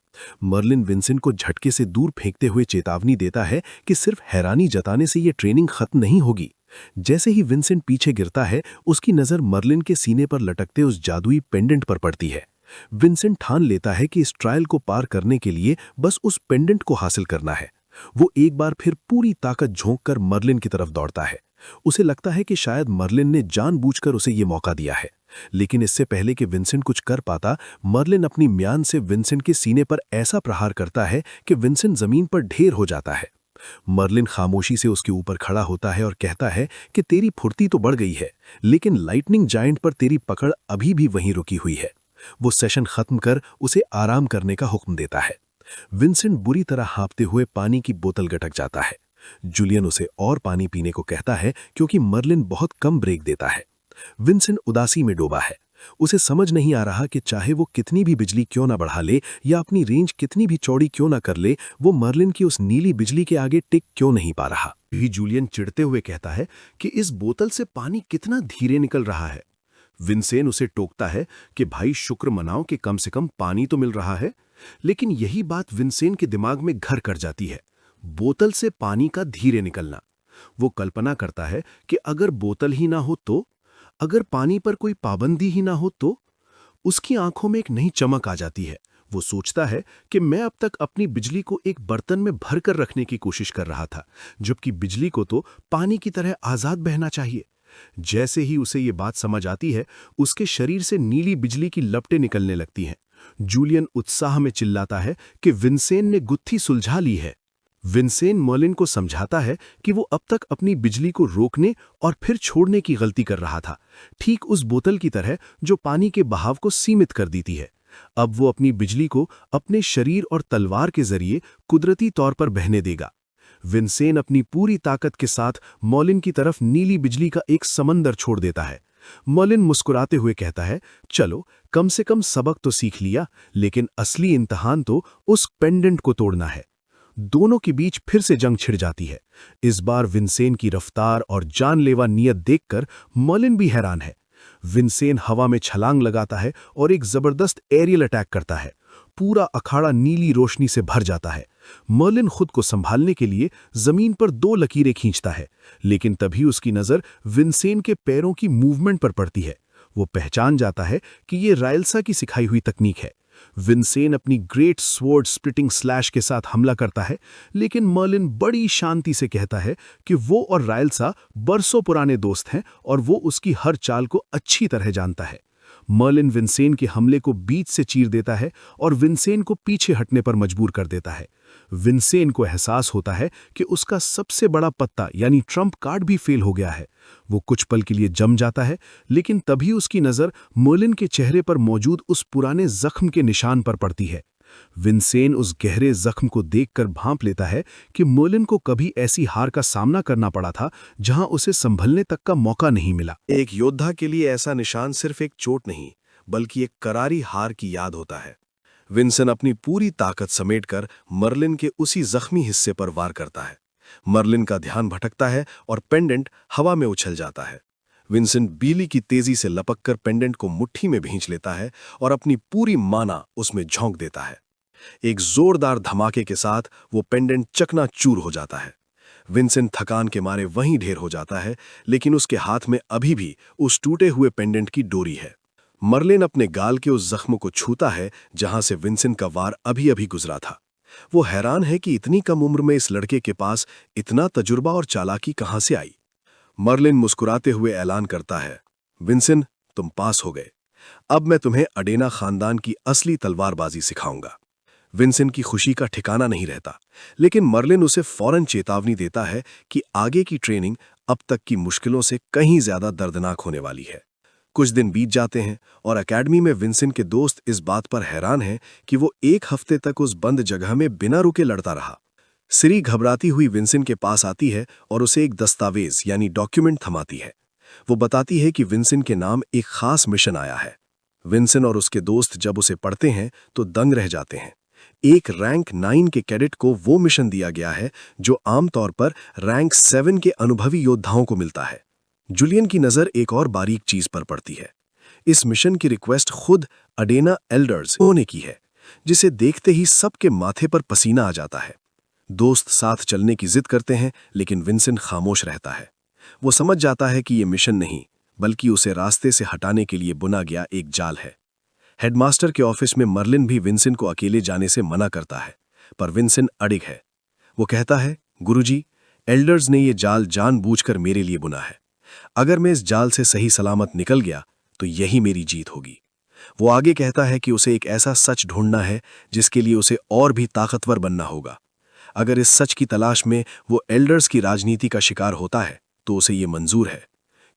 मर्लिन विंसेंट को झटके से दूर फेंकते हुए चेतावनी देता है कि सिर्फ हैरानी जताने से ये ट्रेनिंग खत्म नहीं होगी। जैसे ही विंसेंट पीछे गिरता है, उसकी नजर मर्लिन के सीने पर लटकते उस जादुई पेंडेंट पर पड़ती है। विंसेंट ठान लेता है कि इस ट्रायल को पार करने के लिए बस उस पेंडेंट को हासिल करना है। वो एक बार फिर पूरी ताकत झोंककर मर्लिन की तरफ दौड़ता है। उसे लगता है कि शायद मर्लिन ने जानबूझकर उसे ये मौका दिया है। लेकिन इससे पहले कि विंसेंट कुछ कर पाता, मर्लिन अपनी म्यान से विंसेंट के सीने पर ऐसा प्रहार करता है कि विंसेंट जमीन पर ढेर हो जाता है। मर्लिन खामोशी से उसके ऊपर खड़ा होता है और कहता है कि तेरी फुर्ती तो बढ़ गई है, लेकिन लाइटनिंग जायंट पर तेरी पकड़ अभी भी वहीं रुकी हुई है। वो सेशन खत्म कर उसे आराम करने का हुक्म देता है। विंसेंट बुरी तरह हाँफते हुए पानी की बोतल गटक जाता है। जूलियन उसे और पानी पीने को कहता है क्योंकि मर्लिन बहुत कम ब्रेक देता है। विंसेंट उदासी में डूबा है। उसे समझ नहीं आ रहा कि चाहे वो कितनी भी बिजली क्यों ना बढ़ा ले या अपनी रेंज कितनी भी चौड़ी क्यों ना कर ले, वो मर्लिन की उस नीली बिजली के आगे टिक क्यों नहीं पा रहा। भी जूलियन चिढ़ते हुए कहता है कि इस बोतल से पानी कितना धीरे निकल रहा है। विंसेंट उसे टोकता है कि भाई शुक्र मनाओ कि कम से कम पानी तो मिल रहा है। लेकिन यही बात विंसेंट के दिमाग में घर कर जाती है, बोतल से पानी का धीरे निकलना। वो कल्पना करता है कि अगर बोतल ही ना हो तो, अगर पानी पर कोई पाबंदी ही ना हो तो। उसकी आंखों में एक नई चमक आ जाती है। वो सोचता है कि मैं अब तक अपनी बिजली को एक बर्तन में भरकर रखने की कोशिश कर रहा था, जबकि बिजली को तो पानी की तरह आजाद बहना चाहिए। जैसे ही उसे ये बात समझ आती है, उसके शरीर से नीली बिजली की लपटें निकलने लगती हैं। जूलियन उत्साह में चिल्लाता है कि विंसेंट ने गुत्थी सुलझा ली है। विंसेंट मर्लिन को समझाता है कि वो अब तक अपनी बिजली को रोकने और फिर छोड़ने की गलती कर रहा था, ठीक उस बोतल की तरह जो पानी के बहाव को सीमित कर देती है। अब वो अपनी बिजली को अपने शरीर और तलवार के जरिए कुदरती तौर पर बहने देगा। विंसेंट अपनी पूरी ताकत के साथ मर्लिन की तरफ नीली बिजली का एक समंदर छोड़ देता है। मर्लिन मुस्कुराते हुए कहता है, चलो कम से कम सबक तो सीख लिया, लेकिन असली इम्तिहान तो उस पेंडेंट को तोड़ना है। दोनों के बीच फिर से जंग छिड़ जाती है। इस बार विंसेंट की रफ्तार और जानलेवा नियत देखकर मर्लिन भी हैरान है। विंसेंट हवा में छलांग लगाता है और एक जबरदस्त एरियल अटैक करता है। पूरा अखाड़ा नीली रोशनी से भर जाता है। मर्लिन खुद को संभालने के लिए जमीन पर 2 लकीरें खींचता है, लेकिन तभी उसकी नजर विंसेंट के पैरों की मूवमेंट पर पड़ती है। वो पहचान जाता है कि ये रायल्सा की सिखाई हुई तकनीक है। विंसेंट अपनी ग्रेट स्वॉर्ड स्प्लिटिंग स्लैश के साथ हमला करता है, लेकिन मर्लिन बड़ी शांति से कहता है कि वो और रायल्सा बरसों पुराने दोस्त हैं और वो उसकी हर चाल को अच्छी तरह जानता है। मर्लिन विंसेंट के हमले को बीच से चीर देता है और विंसेंट को पीछे हटने पर मजबूर कर देता है। विंसेंट को एहसास होता है कि उसका सबसे बड़ा पत्ता यानी ट्रम्प कार्ड भी फेल हो गया है। वो कुछ पल के लिए जम जाता है, लेकिन तभी उसकी नज़र मर्लिन के चेहरे पर मौजूद उस पुराने जख्म के निशान पर पड़ती है। विंसेंट उस गहरे जख्म को देखकर भांप लेता है कि मर्लिन को कभी ऐसी हार का सामना करना पड़ा था जहां उसे संभलने तक का मौका नहीं मिला। एक योद्धा के लिए ऐसा निशान सिर्फ एक चोट नहीं, बल्कि एक करारी हार की याद होता है। विंसेंट अपनी पूरी ताकत समेटकर मर्लिन के उसी जख्मी हिस्से पर वार करता है। मर्लिन का ध्यान भटकता है और पेंडेंट हवा में उछल जाता है। विंसेंट बीली की तेजी से लपककर पेंडेंट को मुट्ठी में भींच लेता है और अपनी पूरी माना उसमें झोंक देता है। एक जोरदार धमाके के साथ वो पेंडेंट चकनाचूर हो जाता है। विंसेंट थकान के मारे वहीं ढेर हो जाता है, लेकिन उसके हाथ में अभी भी उस टूटे हुए पेंडेंट की डोरी है। मर्लिन अपने गाल के उस जख्म को छूता है जहां से विंसेंट का वार अभी अभी गुजरा था। वो हैरान है कि इतनी कम उम्र में इस लड़के के पास इतना तजुर्बा और चालाकी कहां से आई। मर्लिन मुस्कुराते हुए ऐलान करता है, विंसेंट, तुम पास हो गए। अब मैं तुम्हें अडेना खानदान की असली तलवारबाजी सिखाऊंगा। विंसेंट की खुशी का ठिकाना नहीं रहता, लेकिन मर्लिन उसे फौरन चेतावनी देता है कि आगे की ट्रेनिंग अब तक की मुश्किलों से कहीं ज्यादा दर्दनाक होने वाली है। कुछ दिन बीत जाते हैं और एकेडमी में विंसेंट के दोस्त इस बात पर हैरान हैं कि वो 1 हफ्ते तक उस बंद जगह में बिना रुके लड़ता रहा। सिरी घबराती हुई विंसेंट के पास आती है और उसे एक दस्तावेज यानी डॉक्यूमेंट थमाती है। वो बताती है कि विंसेंट के नाम एक खास मिशन आया है। विंसेंट और उसके दोस्त जब उसे पढ़ते हैं तो दंग रह जाते हैं। एक रैंक 9 के कैडेट को वो मिशन दिया गया है जो आमतौर पर रैंक 7 के अनुभवी योद्धाओं को मिलता है। जूलियन की नज़र एक और बारीक चीज पर पड़ती है। इस मिशन की रिक्वेस्ट खुद अडेना एल्डर्स ने की है, जिसे देखते ही सबके माथे पर पसीना आ जाता है। दोस्त साथ चलने की जिद करते हैं, लेकिन विंसेंट खामोश रहता है। वो समझ जाता है कि ये मिशन नहीं, बल्कि उसे रास्ते से हटाने के लिए बुना गया एक जाल है। हेडमास्टर के ऑफिस में मर्लिन भी विंसेंट को अकेले जाने से मना करता है, पर विंसेंट अडिग है। वो कहता है, गुरुजी, एल्डर्स ने ये जाल जानबूझकर मेरे लिए बुना है। अगर मैं इस जाल से सही सलामत निकल गया तो यही मेरी जीत होगी। वो आगे कहता है कि उसे एक ऐसा सच ढूंढना है जिसके लिए उसे और भी ताकतवर बनना होगा। अगर इस सच की तलाश में वो एल्डर्स की राजनीति का शिकार होता है तो उसे ये मंजूर है,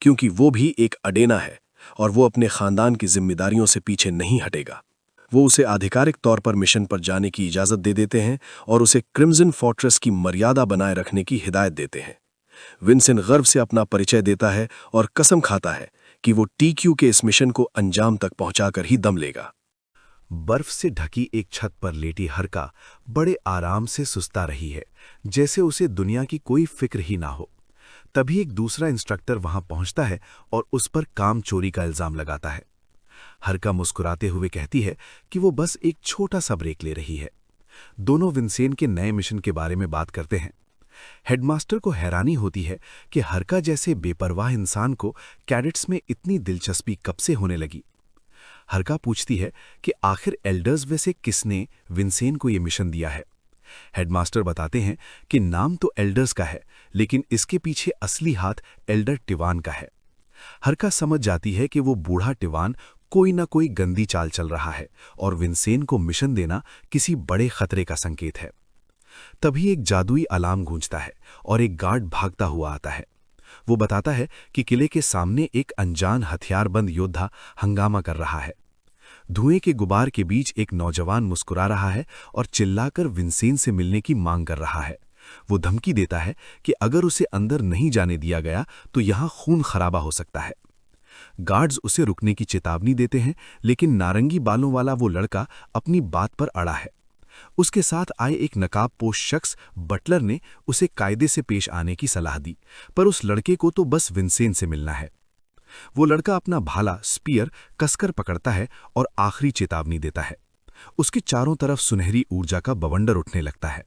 क्योंकि वो भी एक अडेना है और वो अपने खानदान की जिम्मेदारियों से पीछे नहीं हटेगा। वो उसे आधिकारिक तौर पर मिशन पर जाने की इजाज़त दे देते हैं और उसे क्रिम्सन फोर्ट्रेस की मर्यादा बनाए रखने की हिदायत देते हैं। विंसेंट गर्व से अपना परिचय देता है और कसम खाता है कि वो टीक्यू के इस मिशन को अंजाम तक पहुंचाकर ही दम लेगा। बर्फ से ढकी एक छत पर लेटी हरका बड़े आराम से सुस्ता रही है, जैसे उसे दुनिया की कोई फिक्र ही ना हो। तभी एक दूसरा इंस्ट्रक्टर वहां पहुंचता है और उस पर काम चोरी का इल्जाम लगाता है। हरका मुस्कुराते हुए कहती है कि वो बस एक छोटा सा ब्रेक ले रही है। दोनों विंसेंट के नए मिशन के बारे में बात करते हैं। हेडमास्टर को हैरानी होती है कि हरका जैसे बेपरवाह इंसान को कैडेट्स में इतनी दिलचस्पी कब से होने लगी। हरका पूछती है कि आखिर एल्डर्स में से किसने विंसेंट को ये मिशन दिया है। हेडमास्टर बताते हैं कि नाम तो एल्डर्स का है, लेकिन इसके पीछे असली हाथ एल्डर टिवान का है। हरका समझ जाती है कि वो बूढ़ा टिवान कोई ना कोई गंदी चाल चल रहा है और विंसेंट को मिशन देना किसी बड़े खतरे का संकेत है। तभी एक जादुई अलार्म गूंजता है और एक गार्ड भागता हुआ आता है। वो बताता है कि किले के सामने एक अनजान हथियारबंद योद्धा हंगामा कर रहा है। धुएं के गुबार के बीच एक नौजवान मुस्कुरा रहा है और चिल्लाकर विंसेंट से मिलने की मांग कर रहा है। वो धमकी देता है कि अगर उसे अंदर नहीं जाने दिया गया तो यहां खून खराबा हो सकता है। गार्ड्स उसे रुकने की चेतावनी देते हैं, लेकिन नारंगी बालों वाला वो लड़का अपनी बात पर अड़ा है। उसके साथ आए एक नकाबपोश शख्स बटलर ने उसे कायदे से पेश आने की सलाह दी, पर उस लड़के को तो बस विंसेंट से मिलना है। वो लड़का अपना भाला स्पीयर कसकर पकड़ता है और आखिरी चेतावनी देता है। उसके चारों तरफ सुनहरी ऊर्जा का बवंडर उठने लगता है।